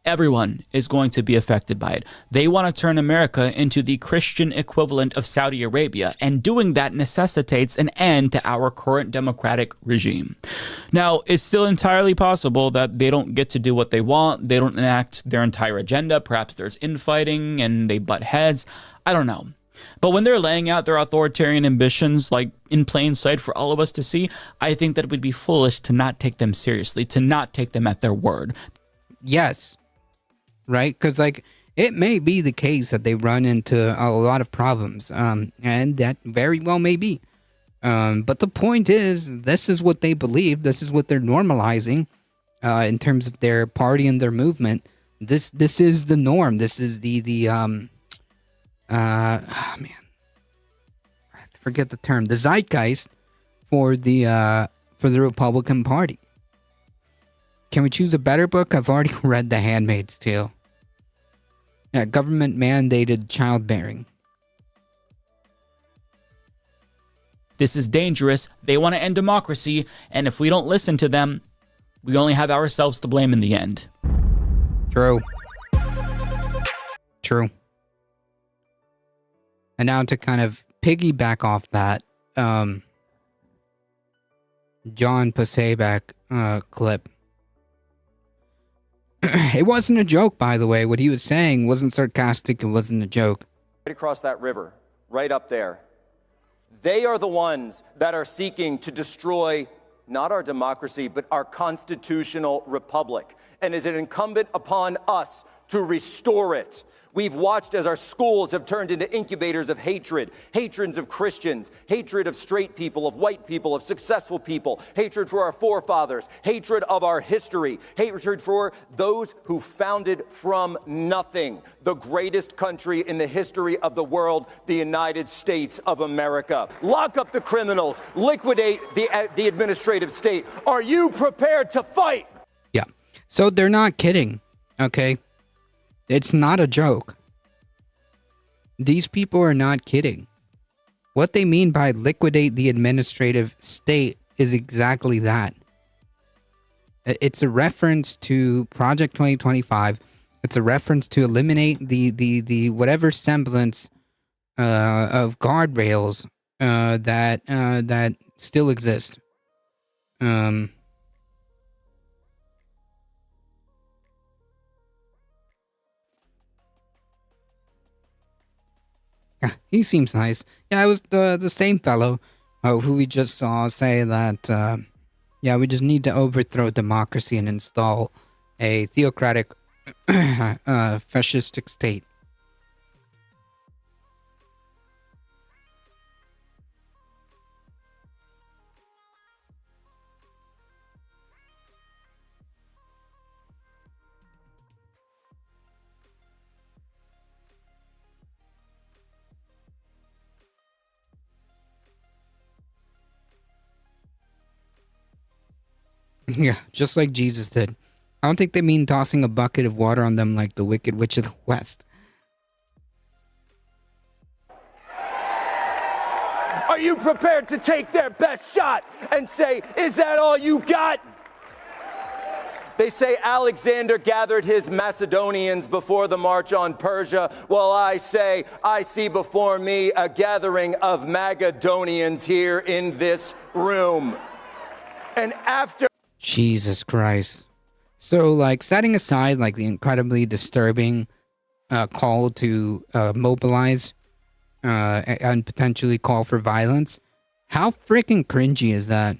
Everyone is going to be affected by it. They want to turn America into the Christian equivalent of Saudi Arabia, and doing that necessitates an end to our current democratic regime. Now, it's still entirely possible that they don't get to do what they want. They don't enact their entire agenda. Perhaps there's infighting and they butt heads. I don't know. But when they're laying out their authoritarian ambitions, like in plain sight for all of us to see, I think that it would be foolish to not take them seriously, to not take them at their word. Yes. Right? Because, like, it may be the case that they run into a lot of problems, and that very well may be. But the point is, this is what they believe. This is what they're normalizing in terms of their party and their movement. This is the norm. This is I forget the term, the zeitgeist for the Republican Party. Can we choose a better book? I've already read The Handmaid's Tale. Yeah, government mandated childbearing. This is dangerous. They want to end democracy, and if we don't listen to them, we only have ourselves to blame in the end. True. True. And now to kind of piggyback off that, John Pasebek clip. It wasn't a joke, by the way. What he was saying wasn't sarcastic. It wasn't a joke. Right across that river, right up there. They are the ones that are seeking to destroy not our democracy, but our constitutional republic. And is it incumbent upon us to restore it. We've watched as our schools have turned into incubators of hatred, hatreds of Christians, hatred of straight people, of white people, of successful people, hatred for our forefathers, hatred of our history, hatred for those who founded from nothing the greatest country in the history of the world, the United States of America. Lock up the criminals, liquidate the administrative state. Are you prepared to fight? Yeah. So they're not kidding, okay? It's not a joke. These people are not kidding. What they mean by liquidate the administrative state is exactly that. It's a reference to Project 2025. It's a reference to eliminate the whatever semblance of guardrails that still exist. He seems nice. Yeah, it was the same fellow who we just saw say that, we just need to overthrow democracy and install a theocratic fascistic state. Yeah, just like Jesus did. I don't think they mean tossing a bucket of water on them like the Wicked Witch of the West. Are you prepared to take their best shot and say, is that all you got? They say Alexander gathered his Macedonians before the march on Persia. Well, I say, I see before me a gathering of Magadonians here in this room. And after... Jesus Christ. So, like, setting aside, like, the incredibly disturbing call to mobilize and potentially call for violence, how freaking cringy is that?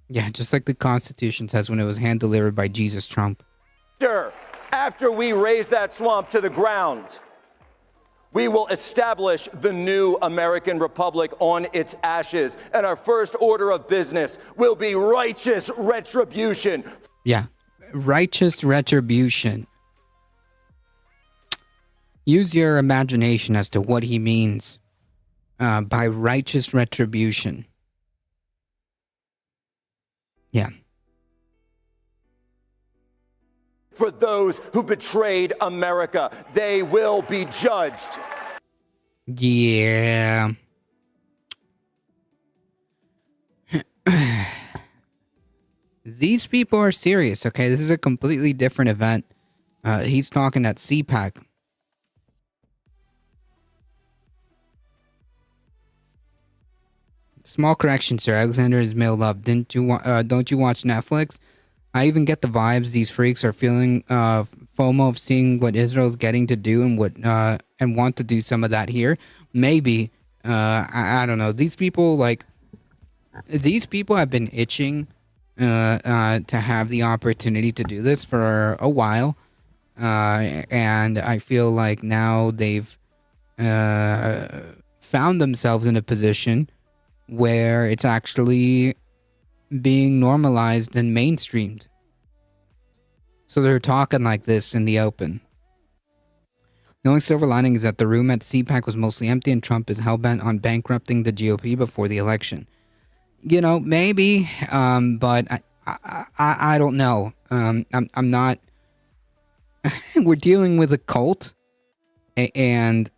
Yeah, just like the Constitution says when it was hand-delivered by Jesus Trump. After we raise that swamp to the ground, we will establish the new American Republic on its ashes. And our first order of business will be righteous retribution. Yeah, righteous retribution. Use your imagination as to what he means by righteous retribution. Yeah. For those who betrayed America, they will be judged. Yeah. These people are serious, okay? This is a completely different event. He's talking at CPAC. Small correction, sir. Alexander is male love. Don't you watch Netflix? I even get the vibes these freaks are feeling FOMO of seeing what Israel's getting to do and want to do some of that here. Maybe. I don't know. These people have been itching to have the opportunity to do this for a while. And I feel like now they've found themselves in a position where it's actually being normalized and mainstreamed. So they're talking like this in the open. The only silver lining is that the room at CPAC was mostly empty and Trump is hellbent on bankrupting the GOP before the election. You know, maybe, but I don't know. I'm not... We're dealing with a cult and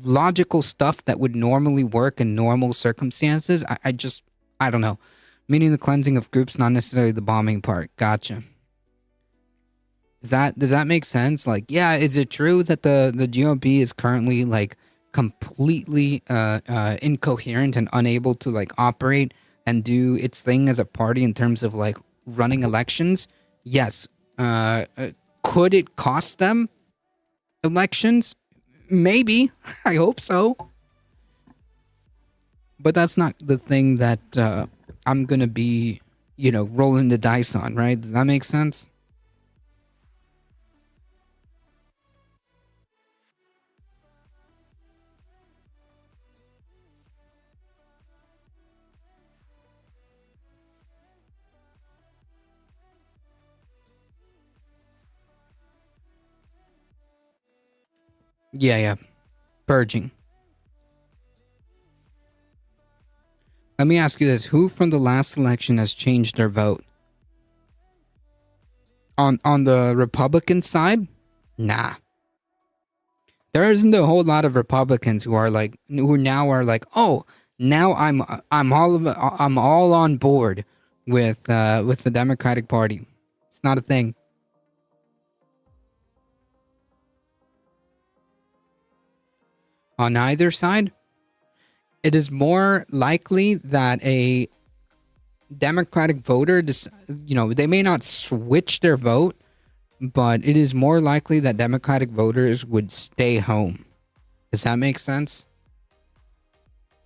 logical stuff that would normally work in normal circumstances. I don't know. Meaning the cleansing of groups, not necessarily the bombing part. Gotcha. Does that make sense? Like, yeah, is it true that the GOP is currently like completely incoherent and unable to like operate and do its thing as a party in terms of like running elections? Yes. Could it cost them elections? Maybe. I hope so. But that's not the thing that I'm gonna be, rolling the dice on, right? Does that make sense? Yeah. Purging. Let me ask you this. Who from the last election has changed their vote? On the Republican side? Nah. There isn't a whole lot of Republicans who now are like, oh, now I'm all on board with the Democratic Party. It's not a thing. On either side, it is more likely that a Democratic voter, they may not switch their vote, but it is more likely that Democratic voters would stay home. Does that make sense?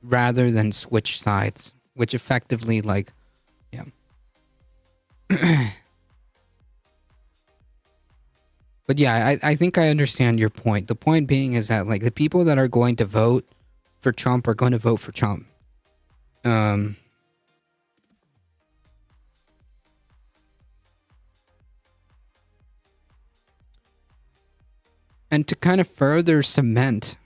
Rather than switch sides, which effectively, yeah. But yeah, I think I understand your point. The point being is that, the people that are going to vote for Trump are going to vote for Trump. And to kind of further cement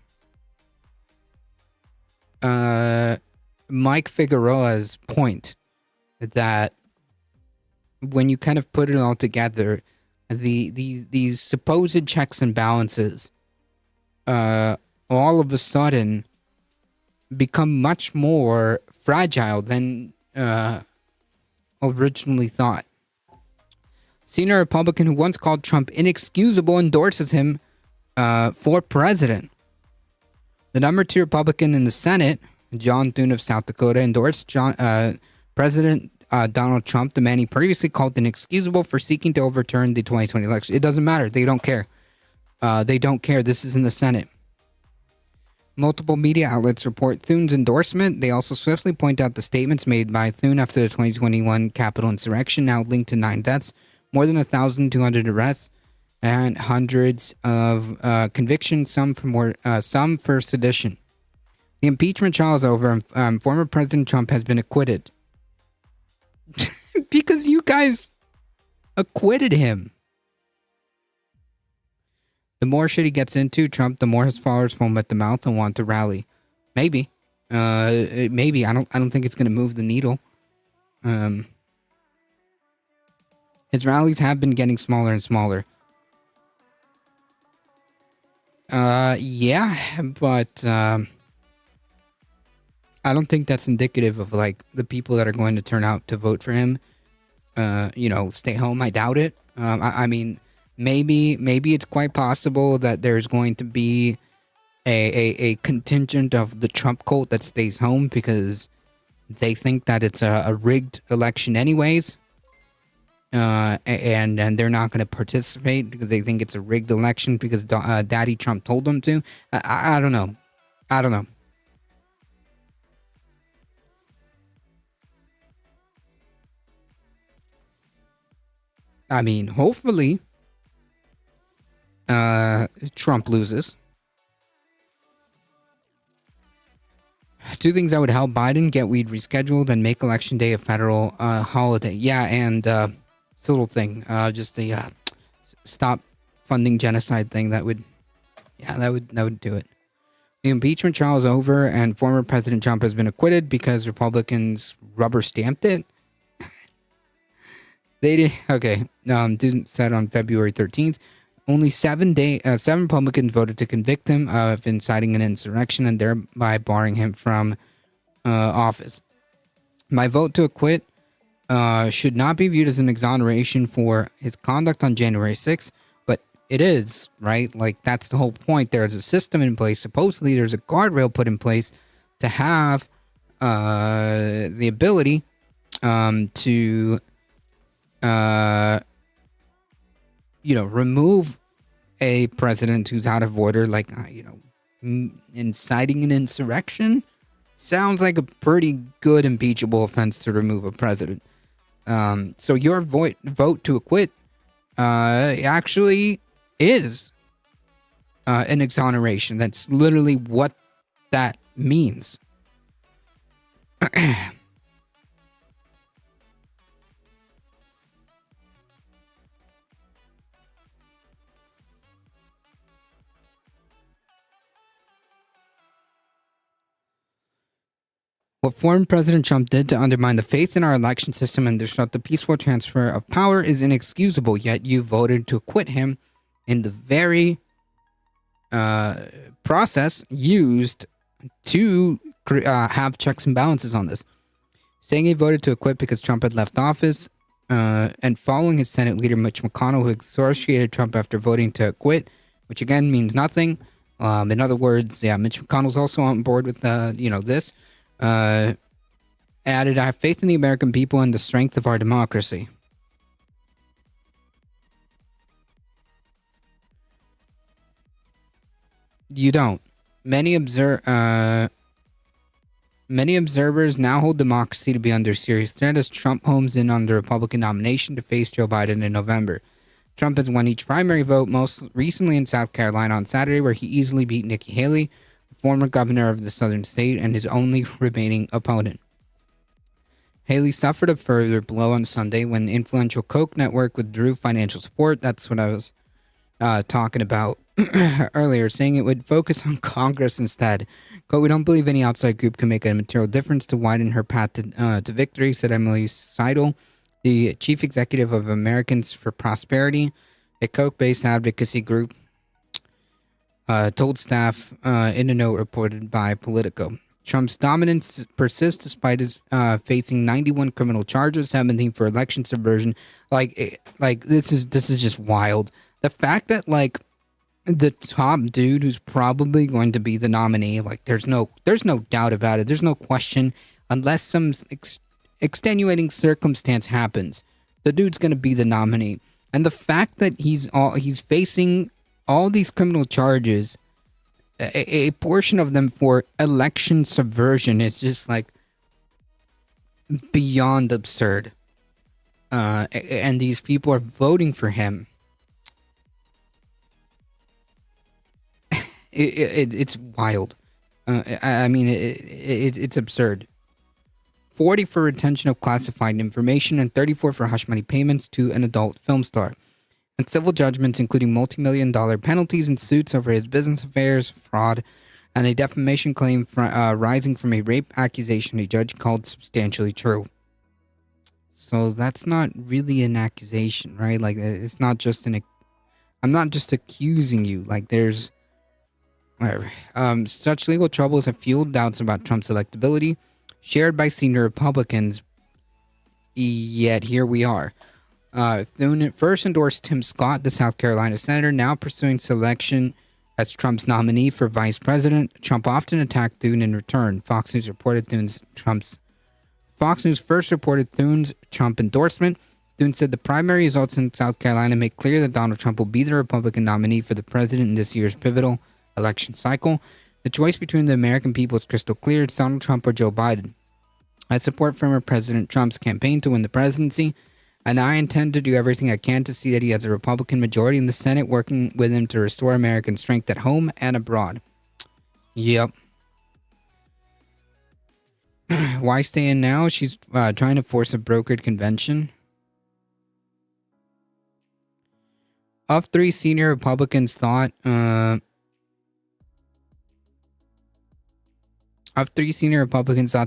Mike Figueroa's point that when you kind of put it all together, these supposed checks and balances all of a sudden become much more fragile than originally thought. Senior Republican who once called Trump inexcusable endorses him for president. The number 2 Republican in the Senate, John Thune of South Dakota, endorsed President Donald Trump, the man he previously called inexcusable for seeking to overturn the 2020 election. It doesn't matter. They don't care. They don't care. This is in the Senate. Multiple media outlets report Thune's endorsement. They also swiftly point out the statements made by Thune after the 2021 Capitol insurrection, now linked to 9 deaths, more than 1,200 arrests, and hundreds of convictions, some for sedition. The impeachment trial is over, and former President Trump has been acquitted. Because you guys acquitted him. The more shit he gets into, Trump, the more his followers foam at the mouth and want to rally. Maybe. Maybe. I don't think it's going to move the needle. His rallies have been getting smaller and smaller. Yeah, but I don't think that's indicative of the people that are going to turn out to vote for him. Stay home. I doubt it. I mean, maybe it's quite possible that there's going to be a contingent of the Trump cult that stays home because they think that it's a rigged election anyways. And they're not going to participate because they think it's a rigged election because Daddy Trump told them to. I don't know. I don't know. I mean, hopefully, Trump loses. 2 things that would help Biden: get weed rescheduled and make Election Day a federal holiday. Yeah, and it's a little thing, just a stop funding genocide thing. That would do it. The impeachment trial is over, and former President Trump has been acquitted because Republicans rubber stamped it. They did. Okay. Didn't said on February 13th. Only 7 Republicans voted to convict him of inciting an insurrection and thereby barring him from office. My vote to acquit should not be viewed as an exoneration for his conduct on January 6th, but it is, right? That's the whole point. There's a system in place. Supposedly, there's a guardrail put in place to have the ability to remove a president who's out of order, inciting an insurrection. Sounds like a pretty good impeachable offense to remove a president. So your vote to acquit actually is an exoneration. That's literally what that means. What former President Trump did to undermine the faith in our election system and disrupt the peaceful transfer of power is inexcusable, yet you voted to acquit him in the very process used to have checks and balances on this. Saying he voted to acquit because Trump had left office and following his Senate leader Mitch McConnell, who excoriated Trump after voting to acquit, which again means nothing. In other words, yeah, Mitch McConnell's also on board with this. Added, I have faith in the American people and the strength of our democracy. You don't. Many observers now hold democracy to be under serious threat as Trump homes in on the Republican nomination to face Joe Biden in November. Trump has won each primary vote, most recently in South Carolina on Saturday, where he easily beat Nikki Haley, former governor of the southern state and his only remaining opponent. Haley suffered a further blow on Sunday when the influential Koch network withdrew financial support. That's what I was talking about earlier, saying it would focus on Congress instead. Quote, "We don't believe any outside group can make a material difference to widen her path to victory," said Emily Seidel, the chief executive of Americans for Prosperity, a Koch-based advocacy group. Told staff in a note reported by Politico. Trump's dominance persists despite his facing 91 criminal charges, 17 for election subversion. Like this is just wild. The fact that the top dude who's probably going to be the nominee, there's no doubt about it. There's no question, unless some extenuating circumstance happens, the dude's going to be the nominee. And the fact that he's facing all these criminal charges, a portion of them for election subversion, is just beyond absurd. And these people are voting for him. It's wild. It's absurd. 40 for retention of classified information and 34 for hush money payments to an adult film star. And civil judgments, including multi-million-dollar penalties and suits over his business affairs, fraud, and a defamation claim rising from a rape accusation a judge called substantially true. So that's not really an accusation, right? It's not just I'm not just accusing you. There's... Whatever. Such legal troubles have fueled doubts about Trump's electability, shared by senior Republicans. Yet here we are. Thune first endorsed Tim Scott, the South Carolina senator, now pursuing selection as Trump's nominee for vice president. Trump often attacked Thune in return. Fox News first reported Thune's Trump endorsement. Thune said the primary results in South Carolina make clear that Donald Trump will be the Republican nominee for the president in this year's pivotal election cycle. The choice between the American people is crystal clear. It's Donald Trump or Joe Biden. I support former President Trump's campaign to win the presidency, and I intend to do everything I can to see that he has a Republican majority in the Senate, working with him to restore American strength at home and abroad. Yep. Why stay in now? She's trying to force a brokered convention. Of three senior Republicans thought to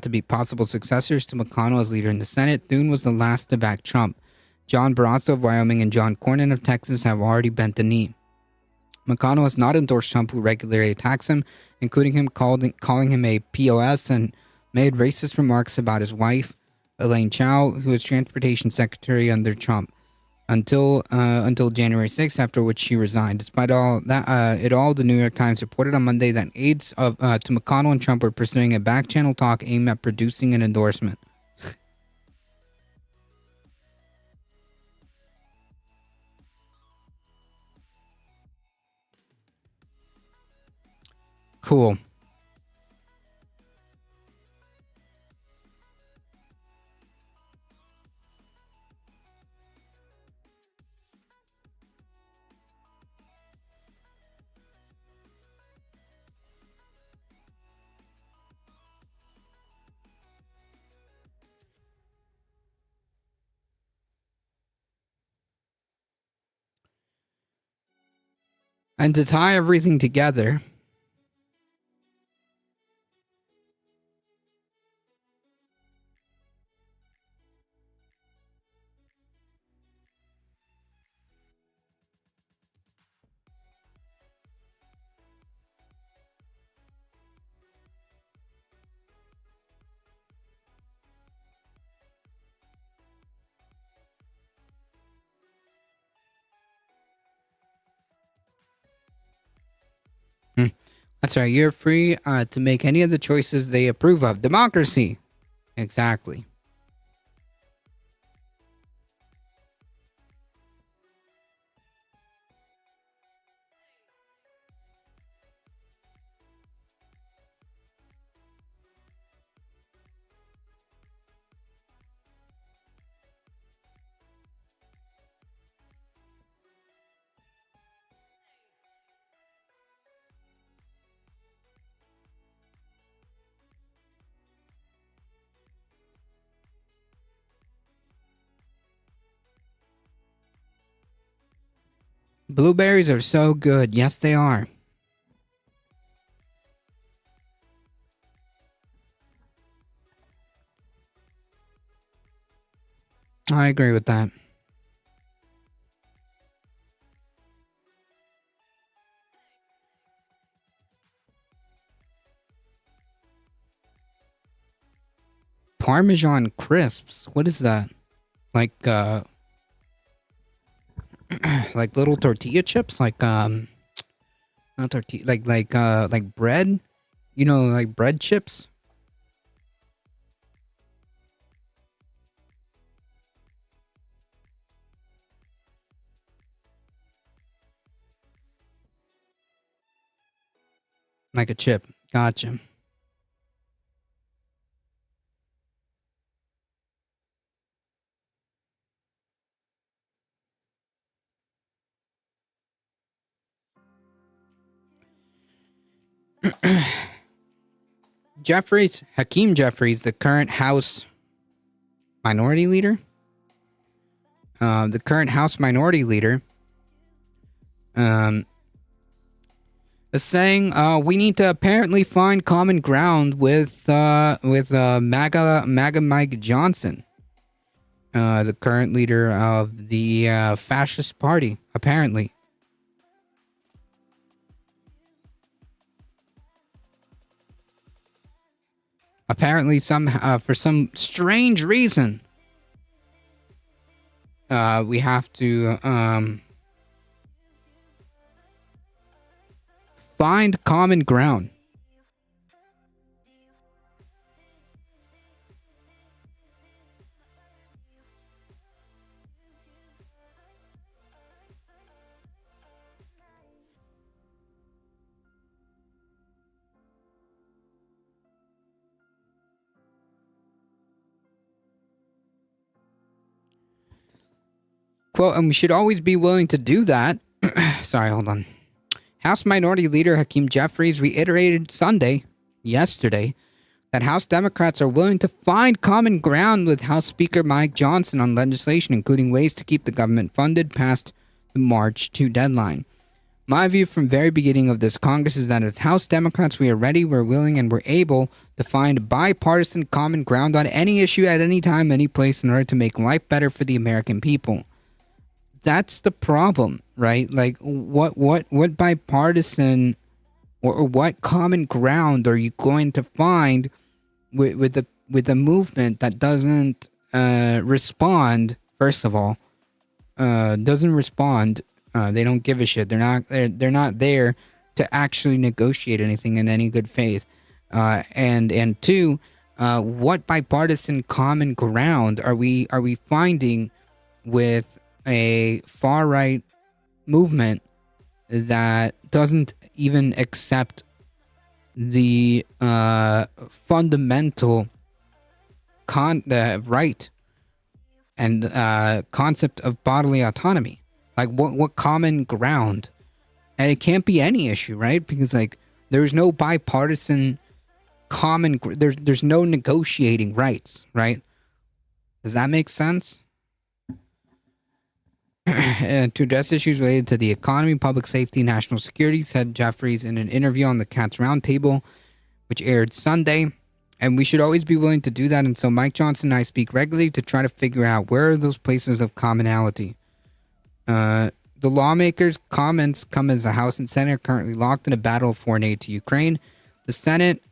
be possible successors to McConnell as leader in the Senate, Thune was the last to back Trump. John Barrasso of Wyoming and John Cornyn of Texas have already bent the knee. McConnell has not endorsed Trump, who regularly attacks him, including him calling him a POS and made racist remarks about his wife, Elaine Chao, who was transportation secretary under Trump, until January 6th, after which she resigned. Despite all that, the New York Times reported on Monday that aides to McConnell and Trump were pursuing a back-channel talk aimed at producing an endorsement. Cool. And to tie everything together, That's right. You're free to make any of the choices they approve of. Democracy. Exactly. Blueberries are so good. Yes, they are. I agree with that. Parmesan crisps. What is that? Like like little tortilla chips, like not tortilla, like bread, you know, like bread chips. Like a chip. Gotcha. Jeffries, Hakeem Jeffries, the current House Minority Leader. The current House Minority Leader is saying we need to apparently find common ground with MAGA Mike Johnson, the current leader of the fascist party, apparently. Apparently, for some strange reason, we have to find common ground. Quote, and we should always be willing to do that. Sorry, hold on. House Minority Leader Hakeem Jeffries reiterated yesterday, that House Democrats are willing to find common ground with House Speaker Mike Johnson on legislation, including ways to keep the government funded past the March 2 deadline. My view from very beginning of this Congress is that as House Democrats, we are ready, we're willing, and we're able to find bipartisan common ground on any issue at any time, any place in order to make life better for the American people. That's the problem, right? Like, what bipartisan or what common ground are you going to find with a movement that doesn't respond? First of all, doesn't respond. They don't give a shit. They're not there to actually negotiate anything in any good faith. And two, what bipartisan common ground are we finding with a far right movement that doesn't even accept the fundamental right and concept of bodily autonomy? Like, what common ground? And it can't be any issue, right? Because like there's no bipartisan common. There's no negotiating rights, right? Does that make sense? To address issues related to the economy, public safety, national security, said Jeffries in an interview on the Cats Roundtable, which aired Sunday. And we should always be willing to do that. And so Mike Johnson and I speak regularly to try to figure out where are those places of commonality. The lawmakers' comments come as the House and Senate are currently locked in a battle of foreign aid to Ukraine. The Senate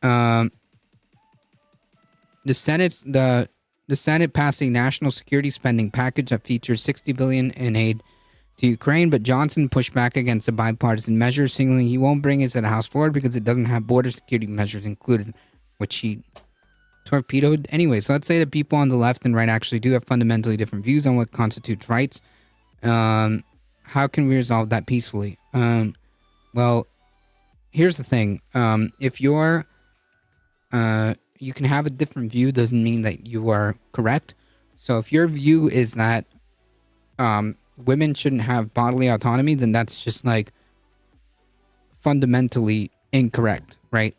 passed a national security spending package that features $60 billion in aid to Ukraine, but Johnson pushed back against the bipartisan measure, signaling he won't bring it to the House floor because it doesn't have border security measures included, which he torpedoed. Anyway, so let's say that people on the left and right actually do have fundamentally different views on what constitutes rights. How can we resolve that peacefully? Well, here's the thing. If you're, you can have a different view doesn't mean that you are correct. So if your view is that women shouldn't have bodily autonomy, then that's just like fundamentally incorrect, right?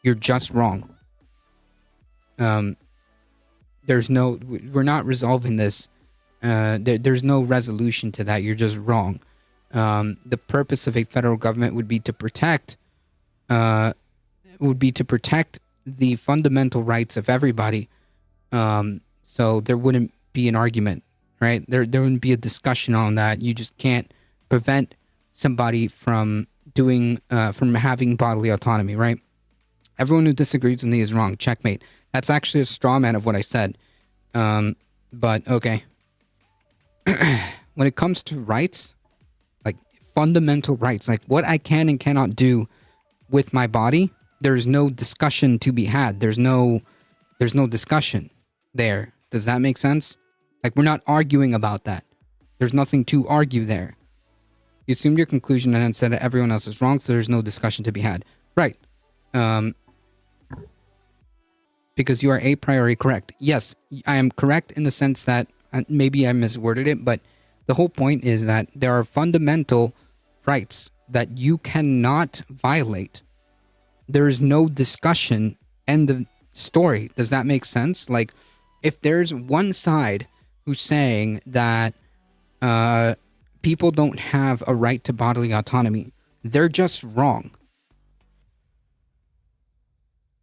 You're just wrong. We're not resolving this. There's no resolution to that. You're just wrong. The purpose of a federal government would be to protect the fundamental rights of everybody. So there wouldn't be an argument, right? There wouldn't be a discussion on that. You just can't prevent somebody from from having bodily autonomy, right? Everyone who disagrees with me is wrong. Checkmate. That's actually a straw man of what I said. But okay. When it comes to rights, like fundamental rights, like what I can and cannot do with my body, there's no discussion to be had. There's no discussion there. Does that make sense? Like, we're not arguing about that. There's nothing to argue there. You assumed your conclusion and then said that everyone else is wrong, so there's no discussion to be had. Right. Because you are a priori correct. Yes, I am correct in the sense that maybe I misworded it, but the whole point is that there are fundamental rights that you cannot violate. There is no discussion. End of story. Does that make sense? Like, if there's one side who's saying that people don't have a right to bodily autonomy, they're just wrong.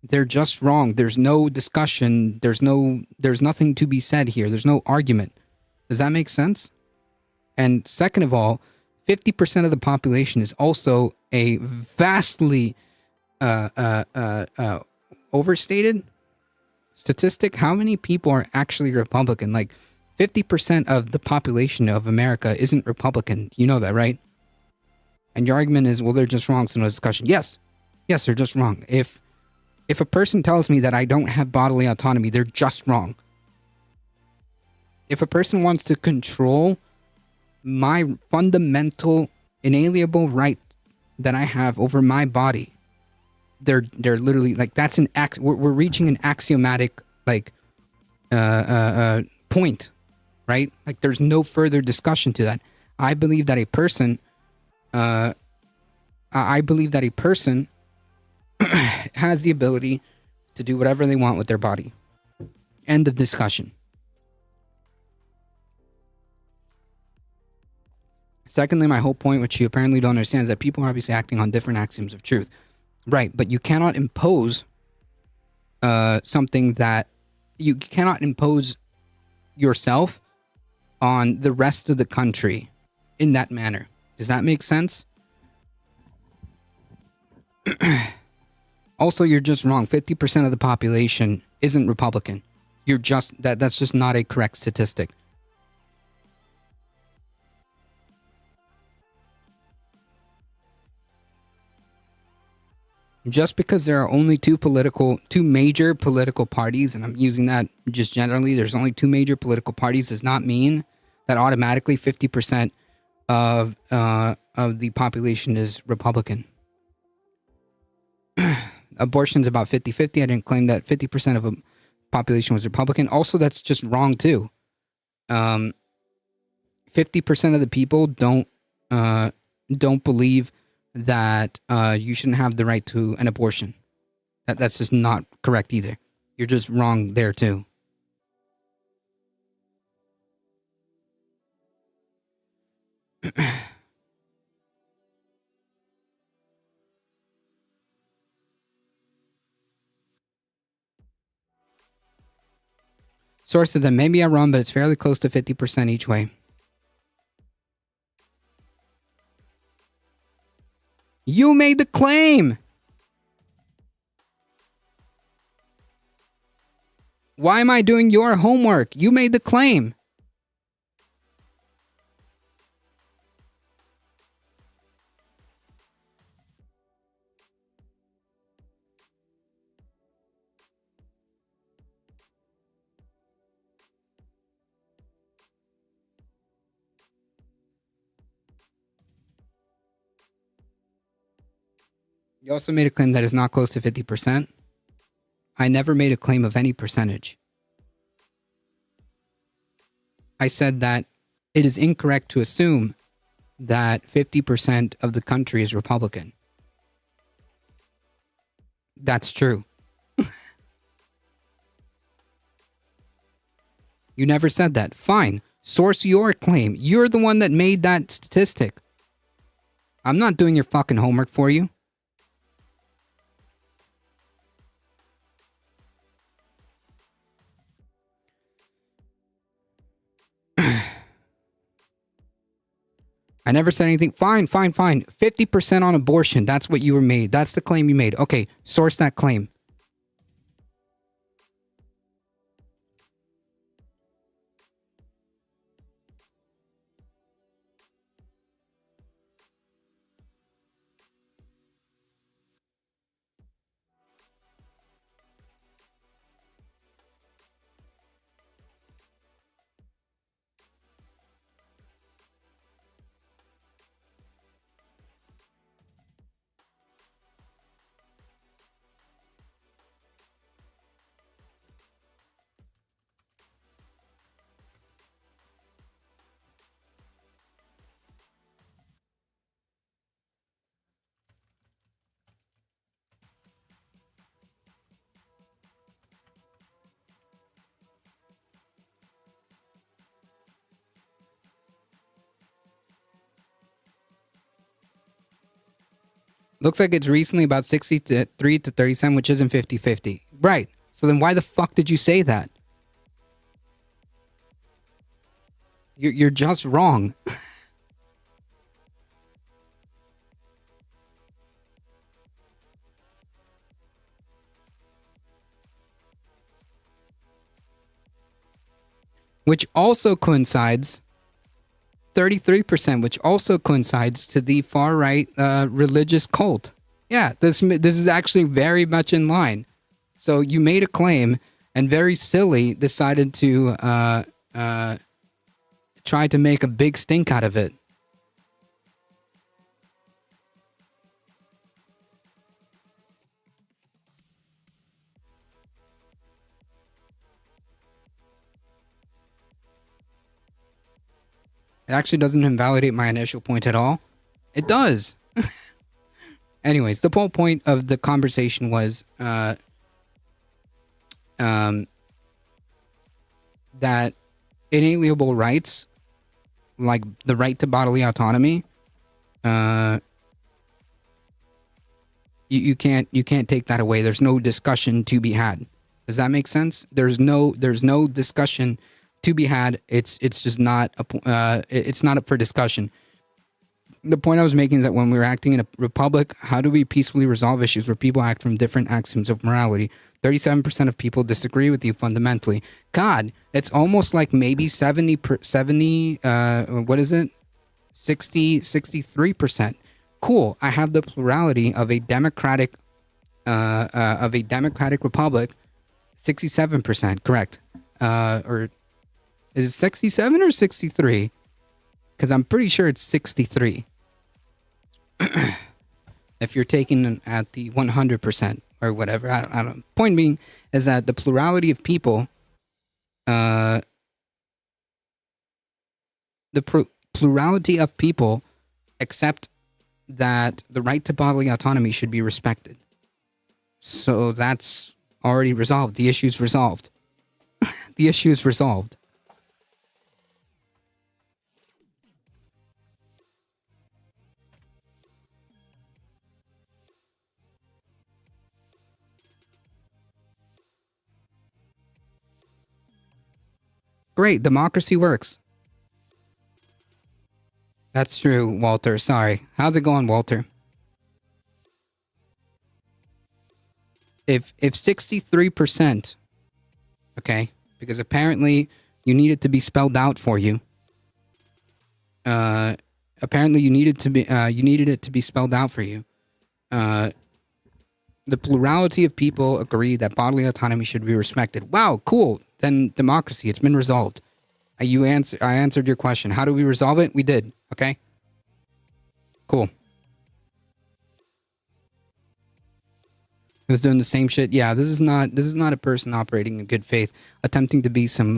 They're just wrong. There's no discussion. There's nothing to be said here. There's no argument. Does that make sense? And second of all, 50% of the population is also a vastly overstated statistic. How many people are actually Republican? Like 50% of the population of America isn't Republican. You know that, right? And your argument is, well, they're just wrong, so no discussion. Yes, they're just wrong. If a person tells me that I don't have bodily autonomy, they're just wrong. If a person wants to control my fundamental, inalienable right that I have over my body, they're literally like, that's an act. We're reaching an axiomatic point, right? Like, there's no further discussion to that. I believe that a person has the ability to do whatever they want with their body. End of discussion. Secondly, my whole point, which you apparently don't understand, is that people are obviously acting on different axioms of truth. Right, but you cannot impose something that... You cannot impose yourself on the rest of the country in that manner. Does that make sense? Also, you're just wrong. 50% of the population isn't Republican. You're just... That's just not a correct statistic. Just because there are only two major political parties, and I'm using that just generally, there's only two major political parties, does not mean that automatically 50% of the population is Republican. Abortion's about 50-50. I didn't claim that 50% of a population was Republican. Also, that's just wrong too. 50% of the people don't believe that you shouldn't have the right to an abortion. That's just not correct either. You're just wrong there too. Source said that maybe I'm wrong, but it's fairly close to 50% each way. You made the claim! Why am I doing your homework? You made the claim. You also made a claim that is not close to 50%. I never made a claim of any percentage. I said that it is incorrect to assume that 50% of the country is Republican. That's true. You never said that. Fine. Source your claim. You're the one that made that statistic. I'm not doing your fucking homework for you. I never said anything. Fine. 50% on abortion. That's what you were made. That's the claim you made. Okay, source that claim. Looks like it's recently about 63 to 37, which isn't 50-50. Right. So then why the fuck did you say that? You're just wrong. Which also coincides 33%, which also coincides to the far right religious cult. Yeah, this is actually very much in line. So you made a claim and very silly decided to try to make a big stink out of it. It actually doesn't invalidate my initial point at all. It does. Anyways, the whole point of the conversation was that inalienable rights, like the right to bodily autonomy, you can't take that away. There's no discussion to be had. Does that make sense? There's no discussion to be had. It's just not it's not up for discussion. The point I was making is that when we're acting in a republic, how do we peacefully resolve issues where people act from different axioms of morality? 37% of people disagree with you fundamentally. God, it's almost like maybe 70 what is it? 63%. Cool. I have the plurality of a democratic republic. 67%, correct. Or is it 67 or 63? Because I'm pretty sure it's 63. If you're taking at the 100% or whatever, I don't know. Point being is that the plurality of people, plurality of people accept that the right to bodily autonomy should be respected. So that's already resolved. The issue's resolved. The issue's resolved. Great, democracy works. That's true, Walter. Sorry. How's it going, Walter? If 63%, okay, because apparently you need it to be spelled out for you. Apparently you needed it to be spelled out for you. The plurality of people agree that bodily autonomy should be respected. Wow, cool. Then democracy, it's been resolved. I answered your question. How do we resolve it? We did. Okay. Cool. who's doing the same shit. Yeah, this is not a person operating in good faith, attempting to be some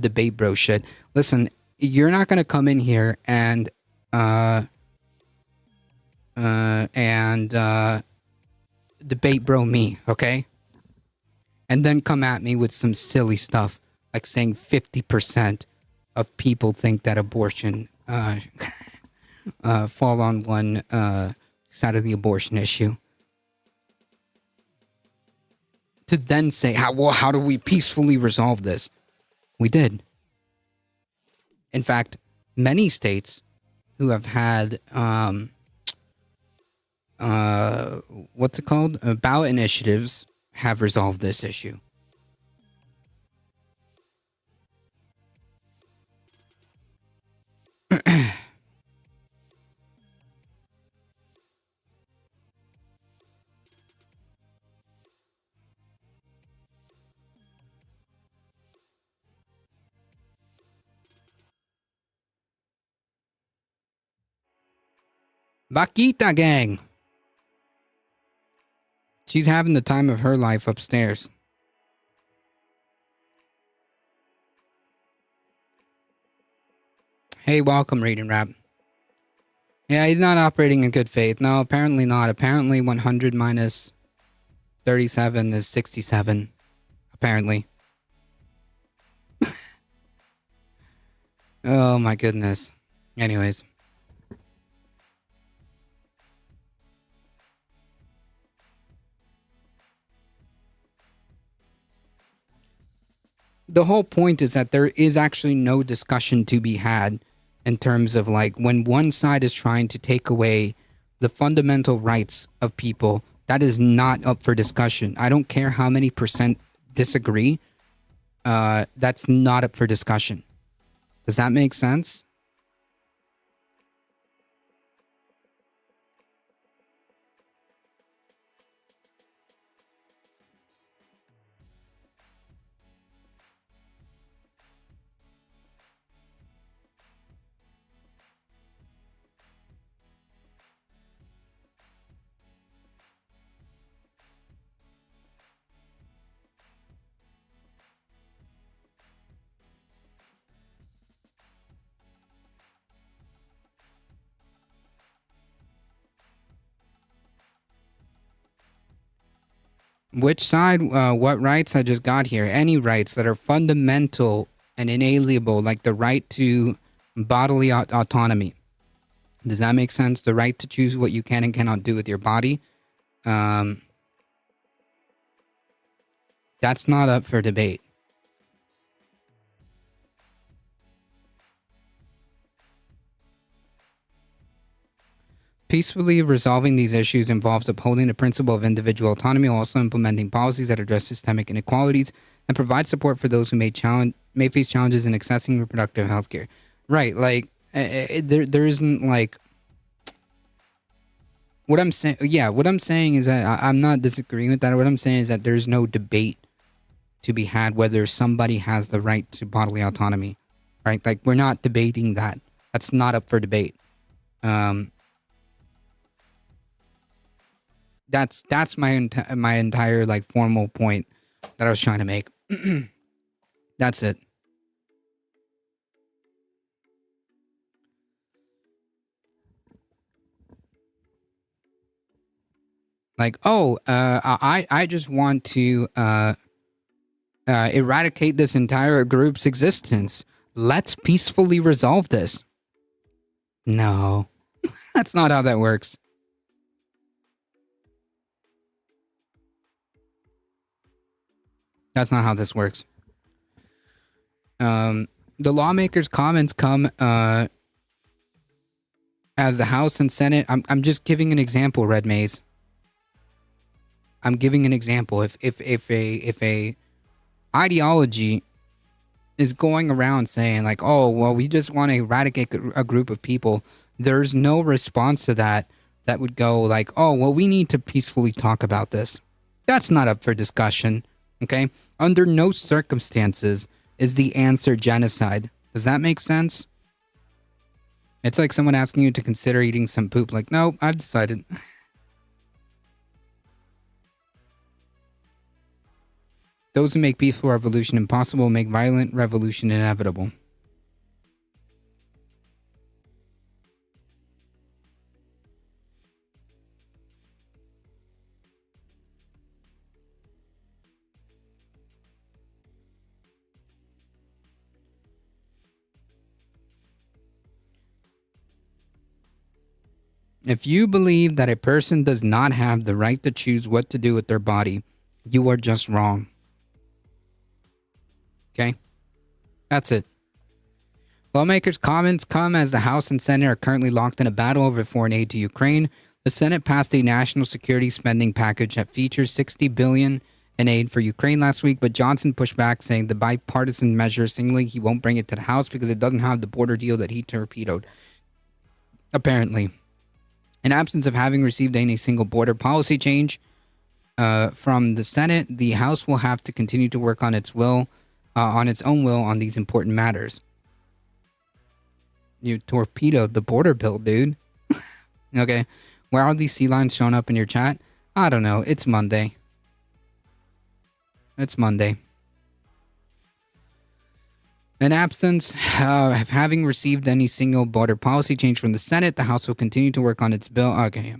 debate bro shit. Listen, you're not gonna come in here and debate bro me, okay? And then come at me with some silly stuff like saying 50% of people think that abortion fall on one side of the abortion issue. To then say, how do we peacefully resolve this? We did. In fact, many states who have had what's it called? Ballot initiatives have resolved this issue. Vaquita gang. She's having the time of her life upstairs. Hey, welcome, Reading Rap. Yeah, he's not operating in good faith. No, apparently not. Apparently 100 minus 37 is 67. Apparently. Oh my goodness. Anyways. The whole point is that there is actually no discussion to be had in terms of like when one side is trying to take away the fundamental rights of people, that is not up for discussion. I don't care how many percent disagree. That's not up for discussion. Does that make sense? Which side? What rights? I just got here. Any rights that are fundamental and inalienable, like the right to bodily autonomy. Does that make sense? The right to choose what you can and cannot do with your body. That's not up for debate. Peacefully resolving these issues involves upholding the principle of individual autonomy while also implementing policies that address systemic inequalities and provide support for those who may face challenges in accessing reproductive health care. Right, like, there isn't, like... What I'm saying... Yeah, what I'm saying is that I'm not disagreeing with that. What I'm saying is that there's no debate to be had whether somebody has the right to bodily autonomy. Right? Like, we're not debating that. That's not up for debate. That's my entire like formal point that I was trying to make. That's it. Like, I just want to eradicate this entire group's existence. Let's peacefully resolve this. No, that's not how that works. That's not how this works. The lawmakers' comments come as the House and Senate. I'm just giving an example, Red Maze. I'm giving an example. If a ideology is going around saying like, oh, well, we just want to eradicate a group of people, there's no response to that would go like, oh, well, we need to peacefully talk about this. That's not up for discussion. Okay? Under no circumstances is the answer genocide. Does that make sense? It's like someone asking you to consider eating some poop. Like, no, I've decided. Those who make peaceful revolution impossible make violent revolution inevitable. If you believe that a person does not have the right to choose what to do with their body, you are just wrong. Okay? That's it. Lawmakers' comments come as the House and Senate are currently locked in a battle over foreign aid to Ukraine. The Senate passed a national security spending package that features $60 billion in aid for Ukraine last week, but Johnson pushed back, saying the bipartisan measure, signaling he won't bring it to the House because it doesn't have the border deal that he torpedoed. Apparently. In absence of having received any single border policy change from the Senate, the House will have to continue to work on its own will on these important matters. You torpedoed the border bill, dude. Okay. Where are these sea lions showing up in your chat? I don't know. It's Monday. It's Monday. In absence of having received any single border policy change from the Senate, the House will continue to work on its bill. Okay.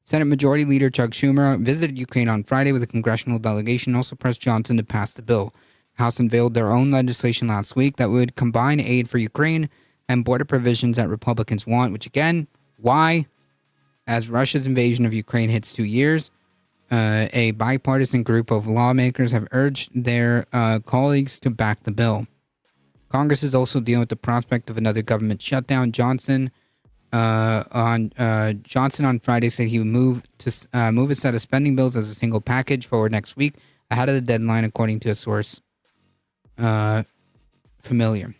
Senate Majority Leader Chuck Schumer visited Ukraine on Friday with a congressional delegation, also pressed Johnson to pass the bill. The House unveiled their own legislation last week that would combine aid for Ukraine and border provisions that Republicans want, which again, why? As Russia's invasion of Ukraine hits 2 years, a bipartisan group of lawmakers have urged their colleagues to back the bill. Congress is also dealing with the prospect of another government shutdown. Johnson on Friday said he would move a set of spending bills as a single package forward next week ahead of the deadline, according to a source familiar.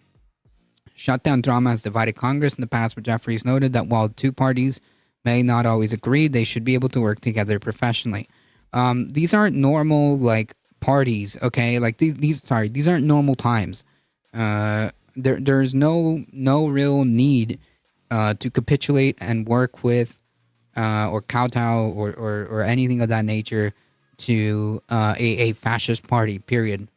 Shutdown drama has divided Congress in the past, but Jeffries noted that while two parties may not always agree, they should be able to work together professionally. These aren't normal parties, okay? These aren't normal times. There's no real need to capitulate and work with or kowtow or anything of that nature to a fascist party, period.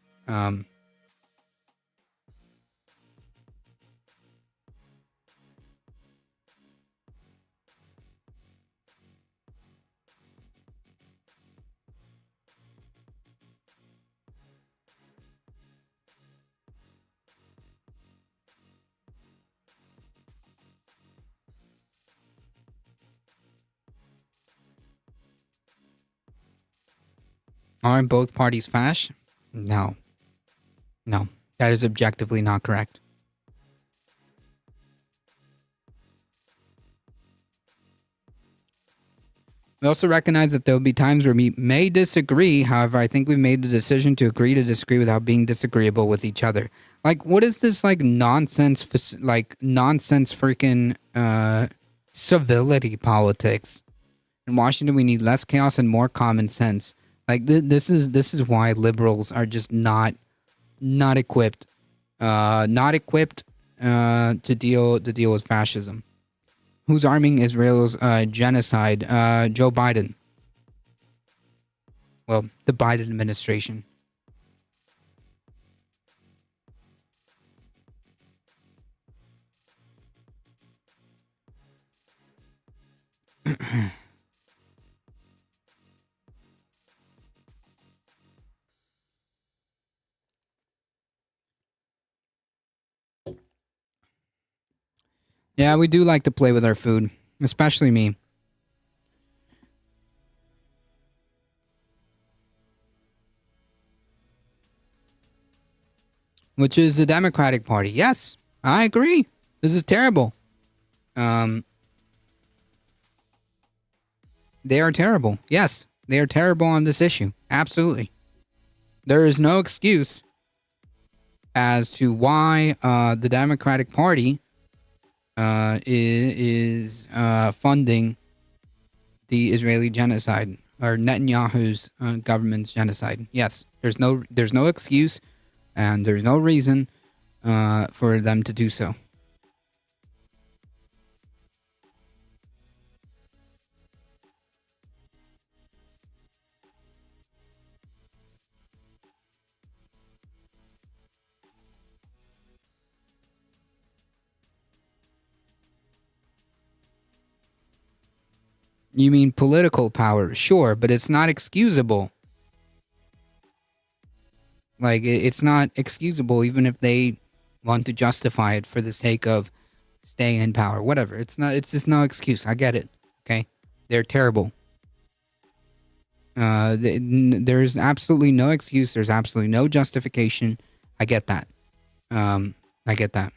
Aren't both parties fash? No. No. That is objectively not correct. We also recognize that there will be times where we may disagree. However, I think we've made the decision to agree to disagree without being disagreeable with each other. What is this nonsense freaking civility politics? In Washington, we need less chaos and more common sense. This is why liberals are just not equipped to deal with fascism. Who's arming Israel's genocide? Joe Biden. Well, the Biden administration. Yeah, we do like to play with our food, especially me. Which is the Democratic Party. Yes, I agree. This is terrible. They are terrible. Yes, they are terrible on this issue. Absolutely. There is no excuse as to why the Democratic Party is funding the Israeli genocide or Netanyahu's government's genocide. Yes, there's no excuse, and there's no reason for them to do so. You mean political power? Sure, but it's not excusable. Like, it's not excusable even if they want to justify it for the sake of staying in power. Whatever. It's just no excuse. I get it. Okay? They're terrible. There's absolutely no excuse. There's absolutely no justification. I get that. I get that.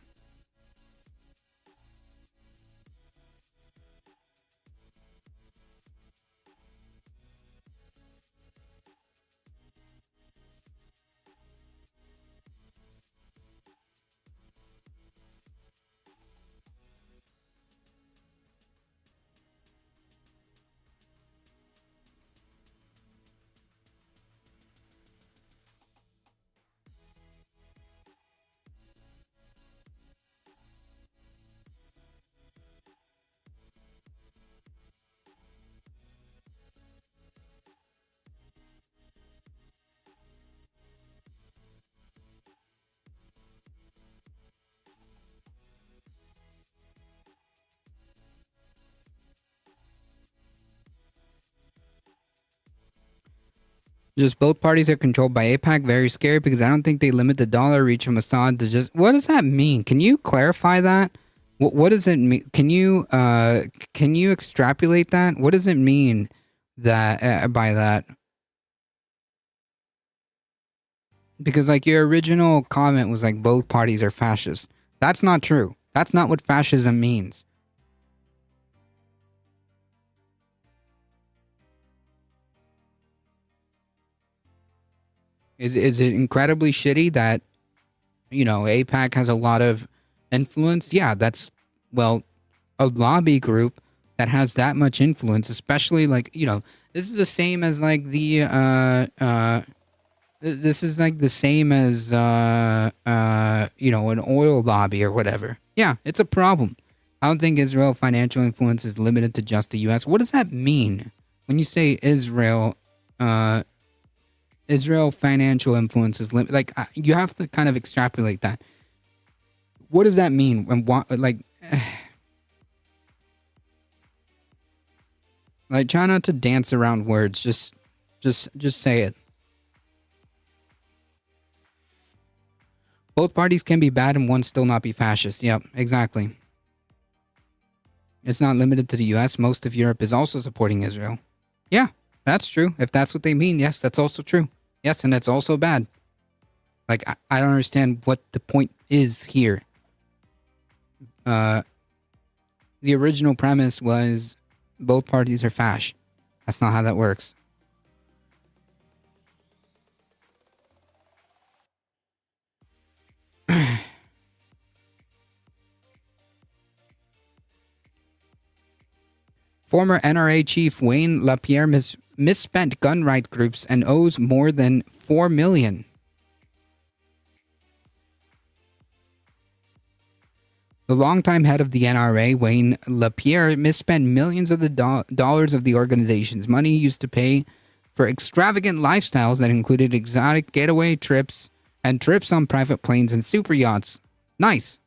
Just both parties are controlled by AIPAC. Very scary because I don't think they limit the dollar reach from Assad to just... What does that mean? Can you clarify that? What does it mean? Can you extrapolate that? What does it mean that by that? Because like your original comment was like both parties are fascist. That's not true. That's not what fascism means. Is it incredibly shitty that, you know, AIPAC has a lot of influence? Yeah, that's, well, a lobby group that has that much influence, especially like, you know, this is the same as like the, this is like the same as, you know, an oil lobby or whatever. Yeah, it's a problem. I don't think Israel financial influence is limited to just the U.S. What does that mean when you say Israel, Israel financial influence is limited? Like, you have to kind of extrapolate that. What does that mean? And what, like, like, try not to dance around words. Just say it. Both parties can be bad and one still not be fascist. Yep, exactly. It's not limited to the US. Most of Europe is also supporting Israel. Yeah, that's true. If that's what they mean, yes, that's also true. Yes, and that's also bad. Like, I don't understand what the point is here. The original premise was both parties are fash. That's not how that works. Former NRA chief Wayne LaPierre misspent gun rights groups and owes more than $4 million. The longtime head of the NRA, Wayne LaPierre, misspent millions of the dollars of the organization's money used to pay for extravagant lifestyles that included exotic getaway trips and trips on private planes and super yachts. Nice.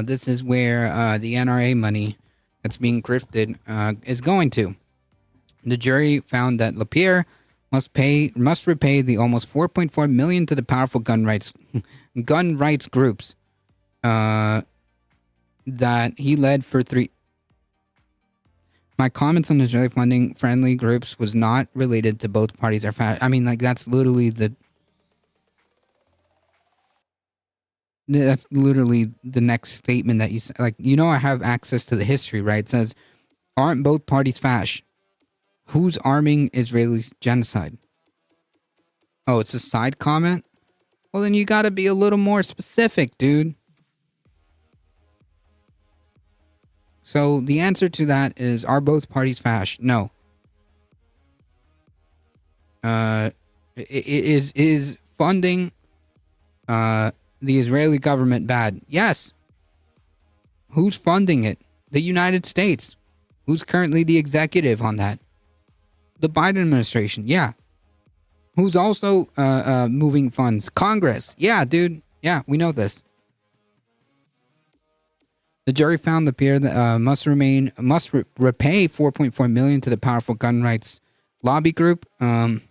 This is where the NRA money that's being grifted is going to. The jury found that LaPierre must repay the almost $4.4 million to the powerful gun rights groups that he led for 3. My comments on Israeli funding friendly groups was not related to both parties are I mean, like, that's literally the next statement that you like. You know, I have access to the history, right? It says, aren't both parties fash? Who's arming Israelis genocide? Oh, it's a side comment? Well, then you gotta be a little more specific, dude. So the answer to that is, are both parties fash? No. Is funding the Israeli government bad? Yes. Who's funding it? The United States. Who's currently the executive on that? The Biden administration. Yeah. Who's also moving funds? Congress. Yeah, dude. Yeah, we know this. The jury found the peer must repay 4.4 million to the powerful gun rights lobby group that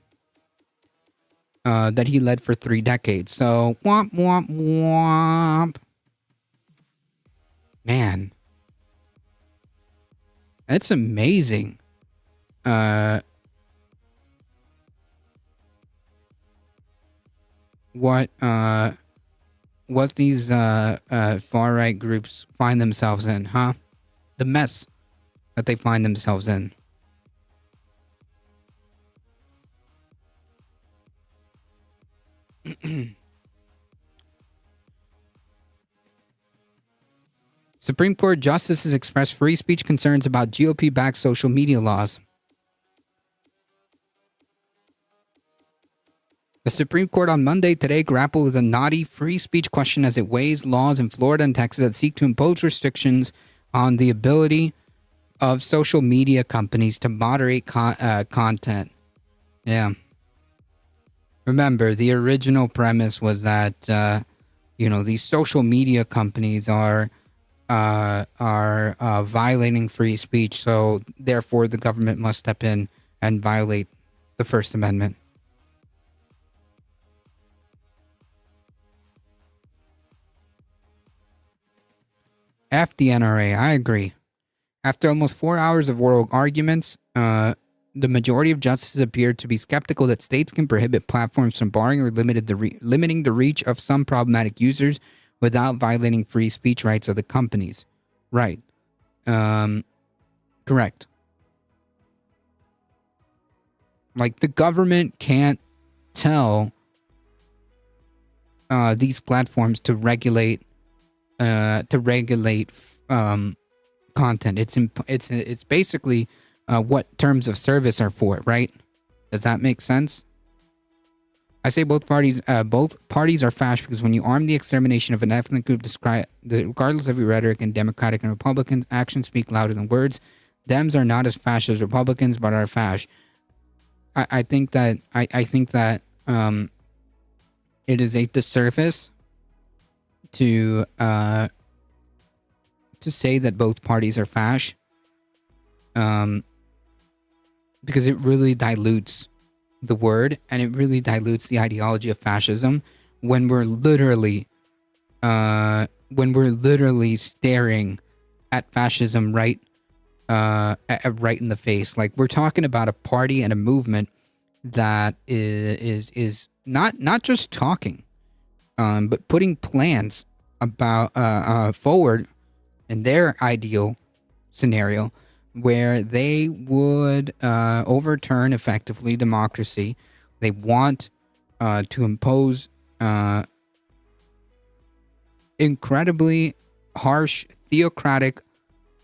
he led for 3 decades. So womp womp womp. Man, that's amazing. What these far right groups find themselves in, huh? The mess that they find themselves in. Supreme Court justices expressed free speech concerns about GOP-backed social media laws. The Supreme Court on Monday today grappled with a knotty free speech question as it weighs laws in Florida and Texas that seek to impose restrictions on the ability of social media companies to moderate content. Yeah. Remember, the original premise was that, these social media companies are violating free speech, so therefore the government must step in and violate the First Amendment. F the NRA, I agree. After almost 4 hours of oral arguments, the majority of justices appeared to be skeptical that states can prohibit platforms from barring or limiting the reach of some problematic users without violating free speech rights of the companies. Right. Correct. Like, the government can't tell these platforms to regulate content. It's basically what terms of service are for, right? Does that make sense? I say both parties are fash because when you arm the extermination of an ethnic group, regardless of your rhetoric, and Democratic and Republican actions speak louder than words. Dems are not as fash as Republicans, but are fash. I think that it is a disservice to say that both parties are fash, because it really dilutes the word, and it really dilutes the ideology of fascism when we're literally staring at fascism right in the face. Like, we're talking about a party and a movement that is not just talking, but putting plans about forward in their ideal scenario where they would overturn effectively democracy. They want to impose incredibly harsh, theocratic,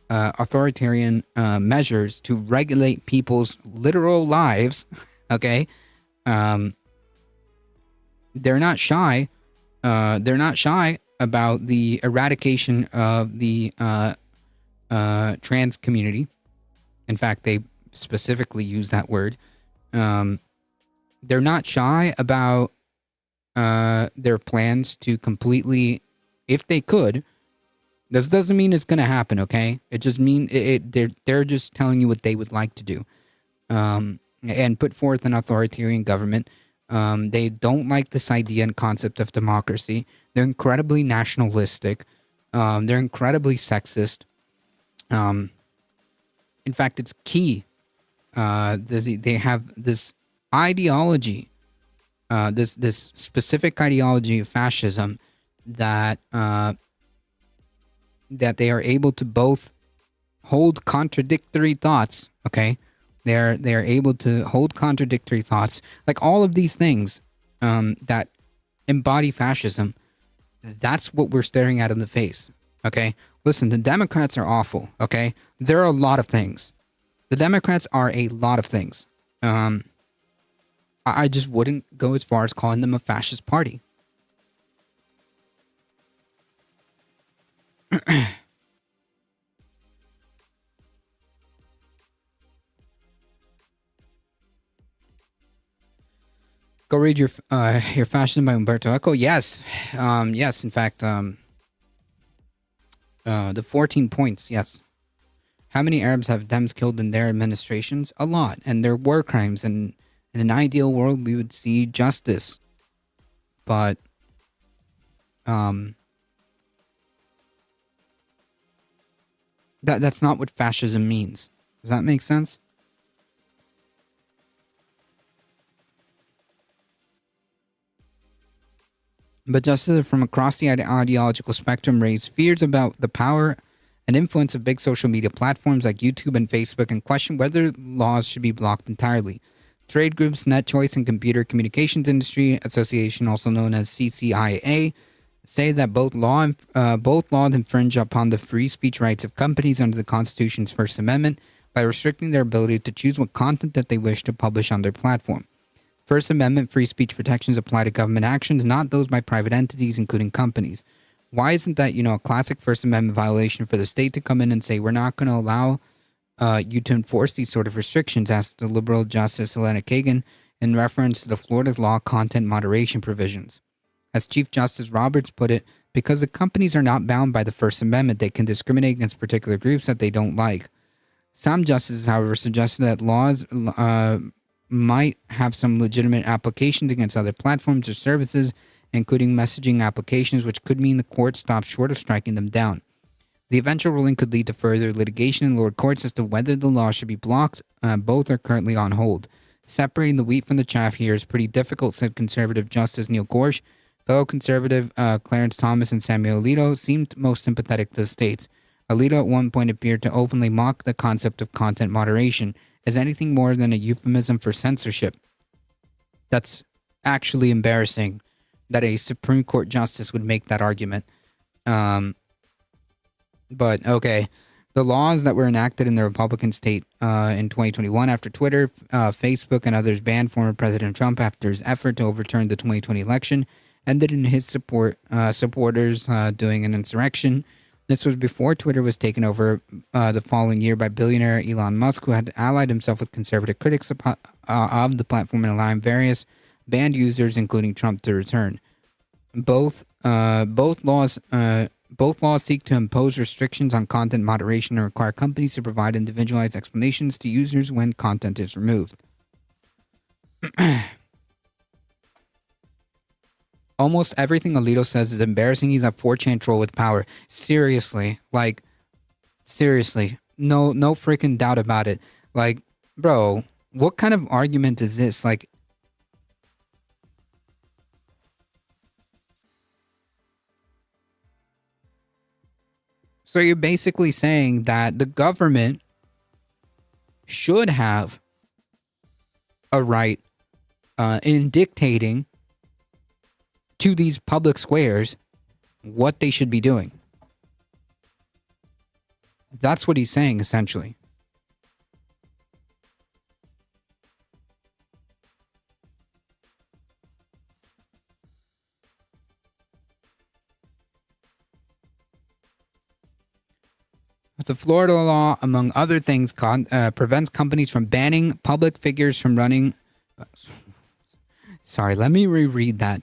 authoritarian measures to regulate people's literal lives. Okay, they're not shy. They're not shy about the eradication of the trans community. In fact, they specifically use that word. They're not shy about their plans to completely, if they could. This doesn't mean it's going to happen, okay? It just means they're just telling you what they would like to do, and put forth an authoritarian government. They don't like this idea and concept of democracy. They're incredibly nationalistic. They're incredibly sexist. In fact, it's key. They have this ideology, this specific ideology of fascism that they are able to both hold contradictory thoughts. Okay, they are able to hold contradictory thoughts, like all of these things that embody fascism. That's what we're staring at in the face. Okay, listen, the Democrats are awful. Okay, there are a lot of things. The Democrats are a lot of things. I just wouldn't go as far as calling them a fascist party. Go read your Fascism by Umberto Eco. Yes, yes. In fact, The 14 points, yes. How many Arabs have Dems killed in their administrations? A lot. And they're war crimes. And in an ideal world, we would see justice. But, that's not what fascism means. Does that make sense? But justices from across the ideological spectrum raise fears about the power and influence of big social media platforms like YouTube and Facebook and question whether laws should be blocked entirely. Trade groups NetChoice and Computer Communications Industry Association, also known as CCIA, say that both laws infringe upon the free speech rights of companies under the Constitution's First Amendment by restricting their ability to choose what content that they wish to publish on their platform. First Amendment free speech protections apply to government actions, not those by private entities, including companies. Why isn't that, a classic First Amendment violation for the state to come in and say, we're not going to allow you to enforce these sort of restrictions, asked the liberal Justice Elena Kagan in reference to the Florida law content moderation provisions. As Chief Justice Roberts put it, because the companies are not bound by the First Amendment, they can discriminate against particular groups that they don't like. Some justices, however, suggested that laws might have some legitimate applications against other platforms or services, including messaging applications, which could mean the court stops short of striking them down. The eventual ruling could lead to further litigation in lower courts as to whether the law should be blocked. Both are currently on hold. Separating the wheat from the chaff here is pretty difficult, said conservative Justice Neil Gorsuch. Fellow conservative Clarence Thomas and Samuel Alito seemed most sympathetic to the states. Alito at one point appeared to openly mock the concept of content moderation as anything more than a euphemism for censorship. That's actually embarrassing that a Supreme Court justice would make that argument. But okay. The laws that were enacted in the Republican state in 2021 after Twitter, Facebook, and others banned former President Trump after his effort to overturn the 2020 election ended in his supporters doing an insurrection. This was before Twitter was taken over the following year by billionaire Elon Musk, who had allied himself with conservative critics of the platform and allowing various banned users, including Trump, to return. Both laws seek to impose restrictions on content moderation and require companies to provide individualized explanations to users when content is removed. Almost everything Alito says is embarrassing. He's a 4chan troll with power. Seriously. Seriously. No freaking doubt about it. Bro, what kind of argument is this? So you're basically saying that the government should have a right in dictating to these public squares what they should be doing. That's what he's saying, essentially. It's a Florida law, among other things, prevents companies from banning public figures from running... Sorry, let me reread that.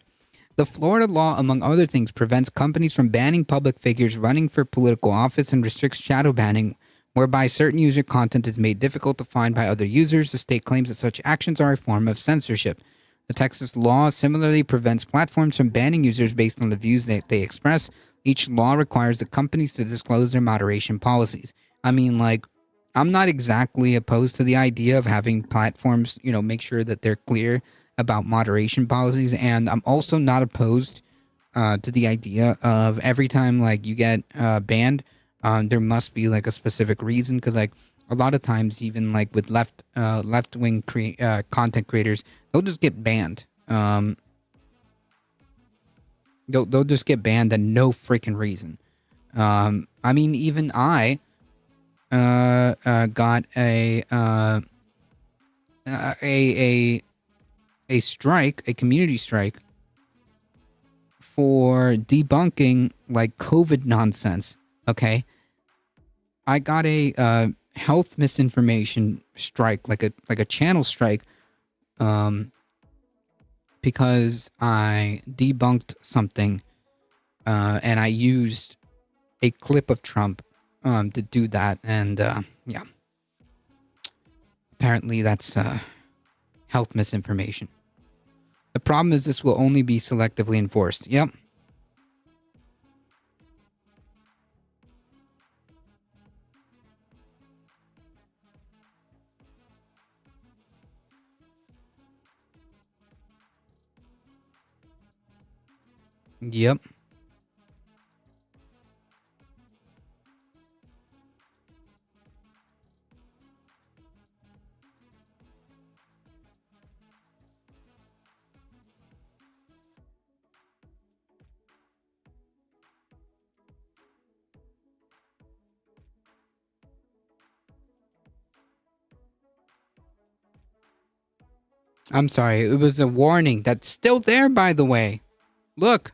The Florida law, among other things, prevents companies from banning public figures running for political office and restricts shadow banning, whereby certain user content is made difficult to find by other users. The state claims that such actions are a form of censorship. The Texas law similarly prevents platforms from banning users based on the views that they express. Each law requires the companies to disclose their moderation policies. I mean, I'm not exactly opposed to the idea of having platforms, make sure that they're clear about moderation policies, and I'm also not opposed to the idea of every time you get banned, there must be a specific reason, because a lot of times, even with left-wing content creators, they'll just get banned. They'll just get banned and no freaking reason. I mean, even I got a strike, a community strike, for debunking COVID nonsense. Okay, I got a health misinformation strike, like a channel strike, because I debunked something, and I used a clip of Trump to do that, and yeah, apparently that's health misinformation. The problem is this will only be selectively enforced. Yep. Yep. I'm sorry. It was a warning that's still there, by the way. Look.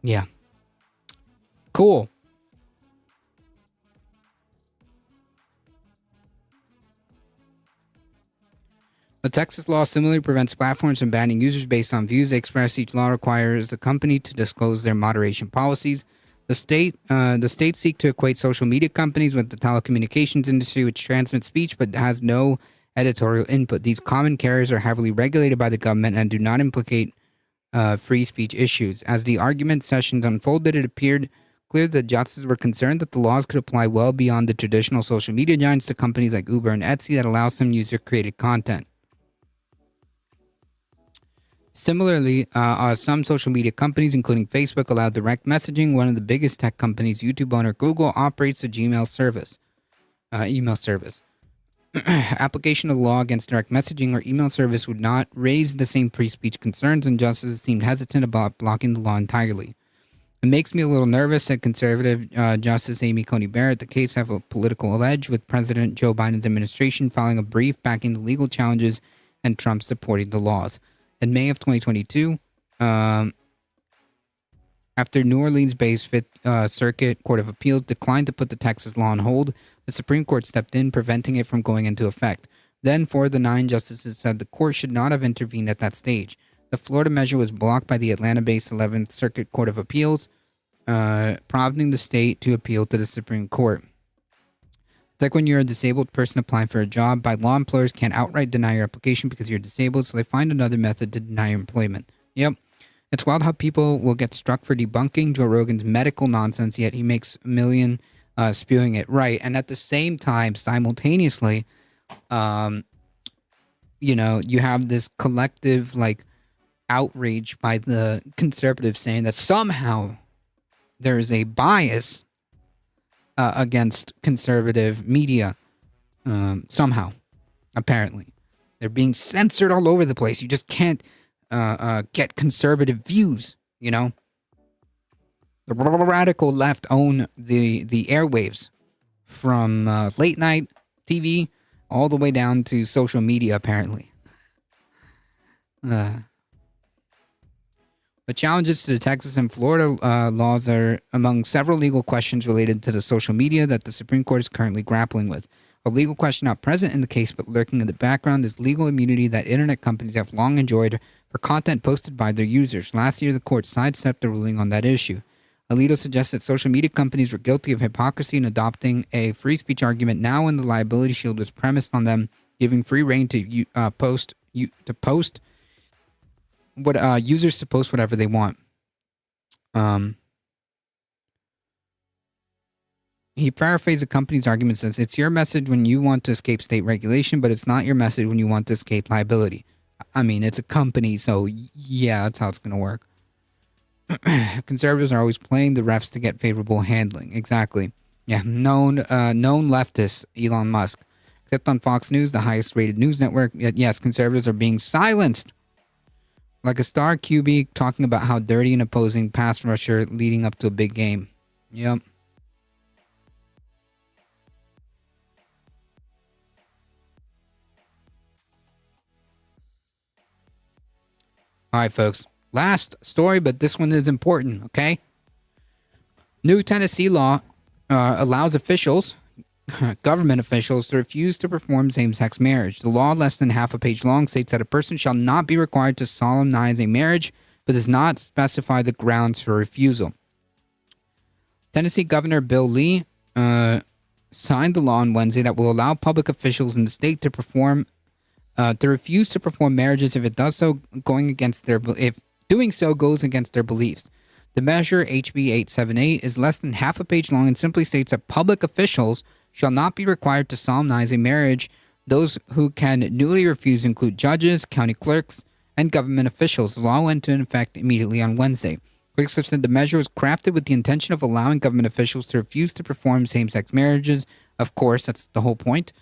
Yeah. Cool. The Texas law similarly prevents platforms from banning users based on views they express. Each law requires the company to disclose their moderation policies. The states seek to equate social media companies with the telecommunications industry, which transmits speech but has no editorial input. These common carriers are heavily regulated by the government and do not implicate free speech issues. As the argument sessions unfolded, it appeared clear that justices were concerned that the laws could apply well beyond the traditional social media giants to companies like Uber and Etsy that allow some user-created content. Similarly, some social media companies, including Facebook, allow direct messaging. One of the biggest tech companies, YouTube owner Google, operates a Gmail service, email service. Application of the law against direct messaging or email service would not raise the same free speech concerns, and justices seemed hesitant about blocking the law entirely. It makes me a little nervous, said conservative Justice Amy Coney Barrett. The case have a political edge, with President Joe Biden's administration filing a brief backing the legal challenges and Trump supporting the laws. In May of 2022, after New Orleans-based Fifth Circuit Court of Appeals declined to put the Texas law on hold, the Supreme Court stepped in, preventing it from going into effect. Then, 4 of the 9 justices said the court should not have intervened at that stage. The Florida measure was blocked by the Atlanta-based 11th Circuit Court of Appeals, prompting the state to appeal to the Supreme Court. It's like when you're a disabled person applying for a job. By law, employers can't outright deny your application because you're disabled, so they find another method to deny your employment. Yep. It's wild how people will get struck for debunking Joe Rogan's medical nonsense, yet he makes $1 million spewing it right. And at the same time, simultaneously, you have this collective, outrage by the conservatives saying that somehow there is a bias against conservative media, somehow, apparently. They're being censored all over the place. You just can't get conservative views, The radical left own the airwaves from late night TV all the way down to social media, apparently. The challenges to the Texas and Florida laws are among several legal questions related to the social media that the Supreme Court is currently grappling with. A legal question not present in the case but lurking in the background is legal immunity that internet companies have long enjoyed for content posted by their users. Last year, the court sidestepped the ruling on that issue. Alito suggests that social media companies were guilty of hypocrisy in adopting a free speech argument now when the liability shield was premised on them giving free reign to post what users to post whatever they want. He paraphrased the company's argument, says it's your message when you want to escape state regulation, but it's not your message when you want to escape liability. I mean, it's a company, so yeah, that's how it's going to work. Conservatives are always playing the refs to get favorable handling. Exactly. Yeah, known leftist Elon Musk. Except on Fox News, the highest rated news network, yes, conservatives are being silenced. Like a star QB talking about how dirty an opposing pass rusher leading up to a big game. Yep. All right, folks. Last story, but this one is important, okay? New Tennessee law allows officials, government officials, to refuse to perform same-sex marriage. The law, less than half a page long, states that a person shall not be required to solemnize a marriage, but does not specify the grounds for refusal. Tennessee Governor Bill Lee signed the law on Wednesday that will allow public officials in the state to refuse to perform marriages if doing so goes against their beliefs. The measure, HB 878, is less than half a page long and simply states that public officials shall not be required to solemnize a marriage. Those who can newly refuse include judges, county clerks, and government officials. The law went into effect immediately on Wednesday. Critics have said the measure was crafted with the intention of allowing government officials to refuse to perform same-sex marriages. Of course, that's the whole point.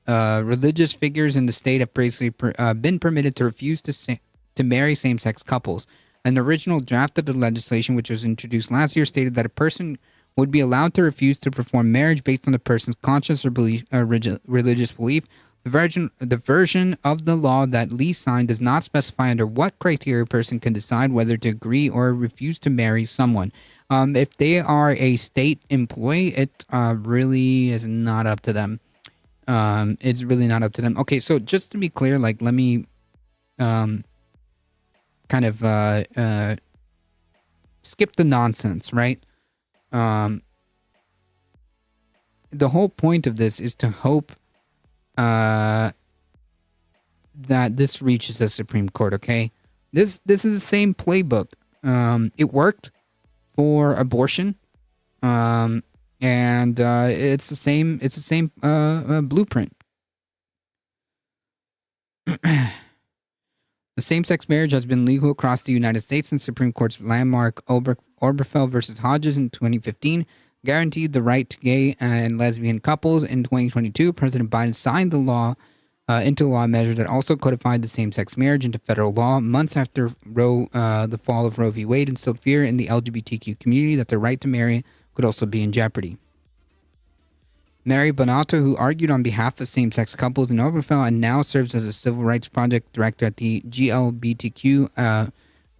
Religious figures in the state have previously been permitted to refuse to marry same-sex couples. An original draft of the legislation, which was introduced last year, stated that a person would be allowed to refuse to perform marriage based on the person's conscience or religious belief. The version of the law that Lee signed does not specify under what criteria a person can decide whether to agree or refuse to marry someone. If they are a state employee, it really is not up to them. It's really not up to them. Okay, so just to be clear, like, let me kind of skip the nonsense, right? The whole point of this is to hope that this reaches the Supreme Court. Okay, this is the same playbook. It worked for abortion, and it's the same. It's the same blueprint. The same-sex marriage has been legal across the United States since Supreme Court's landmark Obergefell versus Hodges in 2015 guaranteed the right to gay and lesbian couples. In 2022, President Biden signed the law into law a measure that also codified the same-sex marriage into federal law. Months after the fall of Roe v. Wade instilled fear in the LGBTQ community that their right to marry could also be in jeopardy. Mary Bonato, who argued on behalf of same-sex couples in Obergefell and now serves as a civil rights project director at the GLBTQ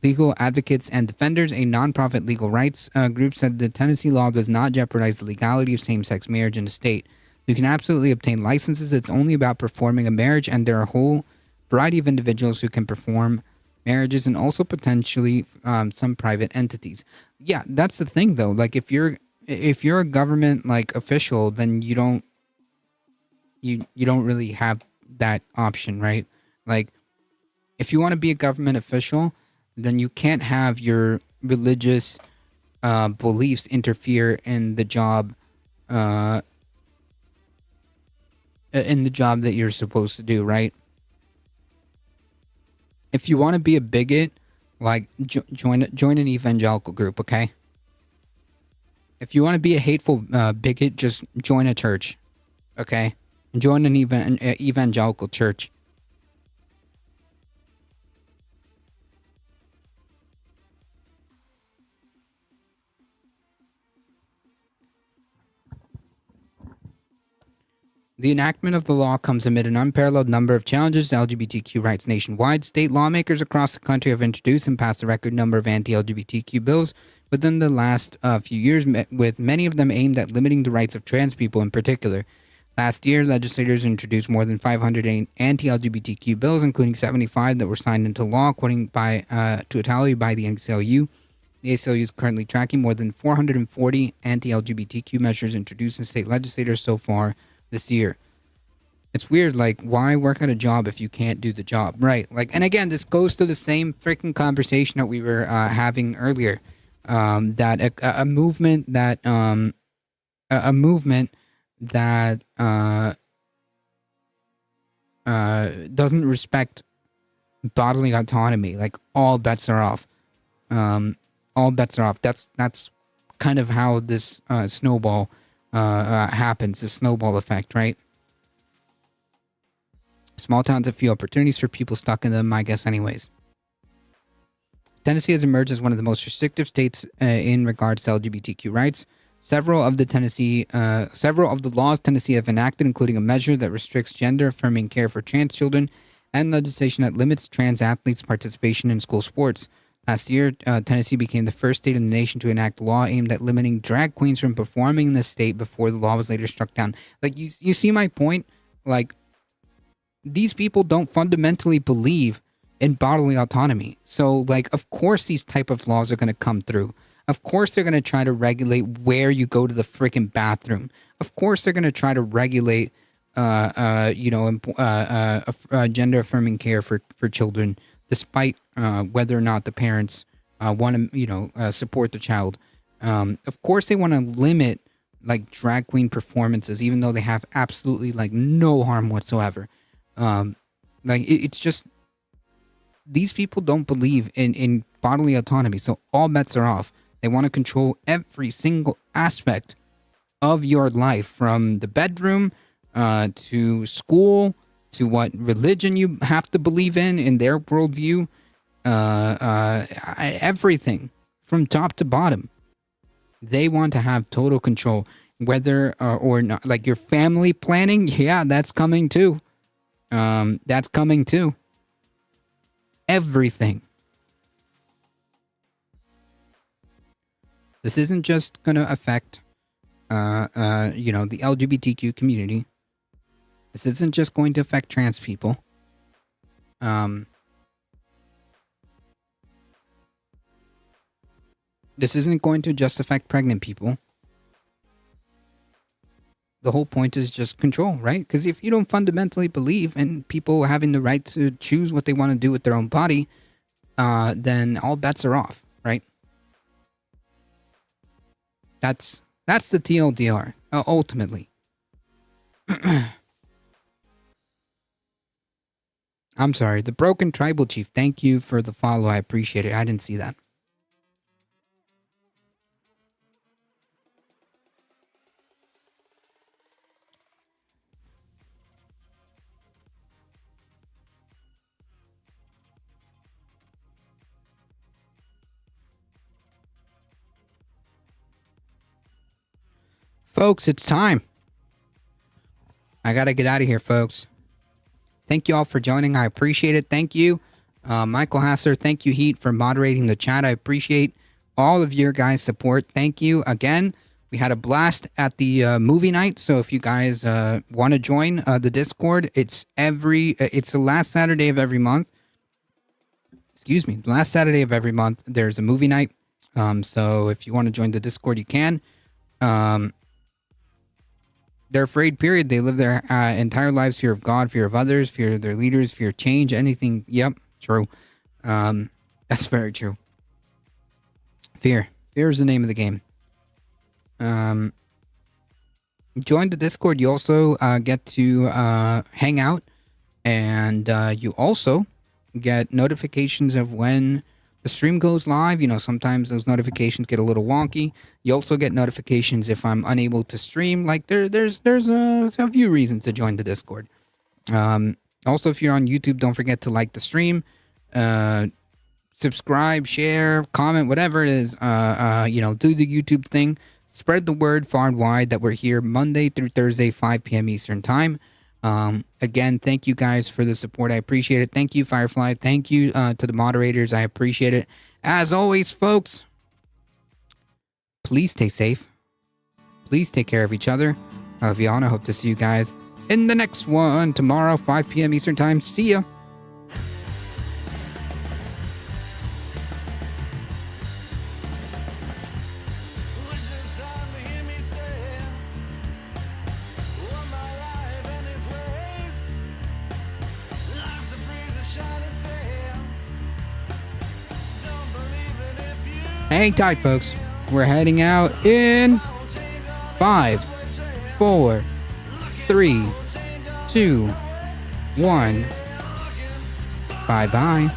Legal Advocates and Defenders, a nonprofit legal rights group, said the Tennessee law does not jeopardize the legality of same-sex marriage in the state. You can absolutely obtain licenses. It's only about performing a marriage, and there are a whole variety of individuals who can perform marriages and also potentially some private entities. Yeah, that's the thing, though. Like, if you're a government like official, then you don't really have that option, right? Like, if you want to be a government official, then you can't have your religious beliefs interfere in the job that you're supposed to do, right? If you want to be a bigot, like join an evangelical group, okay? If you want to be a hateful bigot, just join a church, okay? Join an evangelical church. The enactment of the law comes amid an unparalleled number of challenges to LGBTQ rights nationwide. State lawmakers across the country have introduced and passed a record number of anti-LGBTQ bills within the last few years, with many of them aimed at limiting the rights of trans people in particular. Last year, legislators introduced more than 500 anti-LGBTQ bills, including 75 that were signed into law, according to a tally by the ACLU. The ACLU is currently tracking more than 440 anti-LGBTQ measures introduced in state legislators so far this year. It's weird, like, why work at a job if you can't do the job, right? Like, and again, this goes to the same freaking conversation that we were having earlier. That a movement that doesn't respect bodily autonomy, like, all bets are off. All bets are off. That's kind of how this snowball happens, the snowball effect, right? Small towns have few opportunities for people stuck in them, I guess, anyways. Tennessee has emerged as one of the most restrictive states in regards to LGBTQ rights. Several of the laws Tennessee have enacted, including a measure that restricts gender-affirming care for trans children and legislation that limits trans athletes' participation in school sports. Last year, Tennessee became the first state in the nation to enact a law aimed at limiting drag queens from performing in the state before the law was later struck down. Like, you see my point? Like, these people don't fundamentally believe in bodily autonomy. So, like, of course these type of laws are going to come through. Of course they're going to try to regulate where you go to the freaking bathroom. Of course they're going to try to regulate, gender-affirming care for children, despite whether or not the parents want to, support the child. Of course, they want to limit like drag queen performances, even though they have absolutely like no harm whatsoever. It's just these people don't believe in bodily autonomy, so all bets are off. They want to control every single aspect of your life, from the bedroom to school, to what religion you have to believe in their worldview, everything from top to bottom. They want to have total control, whether or not, like your family planning. Yeah, that's coming too. That's coming too. Everything. This isn't just going to affect, the LGBTQ community. This isn't just going to affect trans people. This isn't going to just affect pregnant people. The whole point is just control, right? Because if you don't fundamentally believe in people having the right to choose what they want to do with their own body, then all bets are off, right? That's the TLDR, ultimately. I'm sorry, the Broken Tribal Chief, thank you for the follow. I appreciate it. I didn't see that. Folks, it's time. I gotta get out of here, folks. Thank you all for joining. I appreciate it. Thank you, Michael Hassler. Thank you, Heat, for moderating the chat. I appreciate all of your guys' support. Thank you again. We had a blast at the movie night. So if you guys want to join the Discord, it's the last Saturday of every month. Excuse me, the last Saturday of every month. There's a movie night. So if you want to join the Discord, you can. They're afraid, period. They live their entire lives fear of God, fear of others, fear of their leaders, fear of change, anything. Yep, true. That's very true. Fear. Fear is the name of the game. Join the Discord. You also get to hang out, and you also get notifications of when the stream goes live. You know, sometimes those notifications get a little wonky. You also get notifications if I'm unable to stream. Like there's a few reasons to join the Discord. Also, if you're on YouTube, don't forget to like the stream, subscribe, share, comment, whatever it is. Do the YouTube thing. Spread the word far and wide that we're here Monday through Thursday, 5 p.m. Eastern time. Again, thank you guys for the support. I appreciate it. Thank you, Firefly. Thank you to the moderators. I appreciate it. As always, folks, please stay safe. Please take care of each other. I love you all, and I hope to see you guys in the next one tomorrow, 5 p.m. Eastern time. See ya. Hang tight, folks. We're heading out in 5, 4, 3, 2, 1. Bye-bye.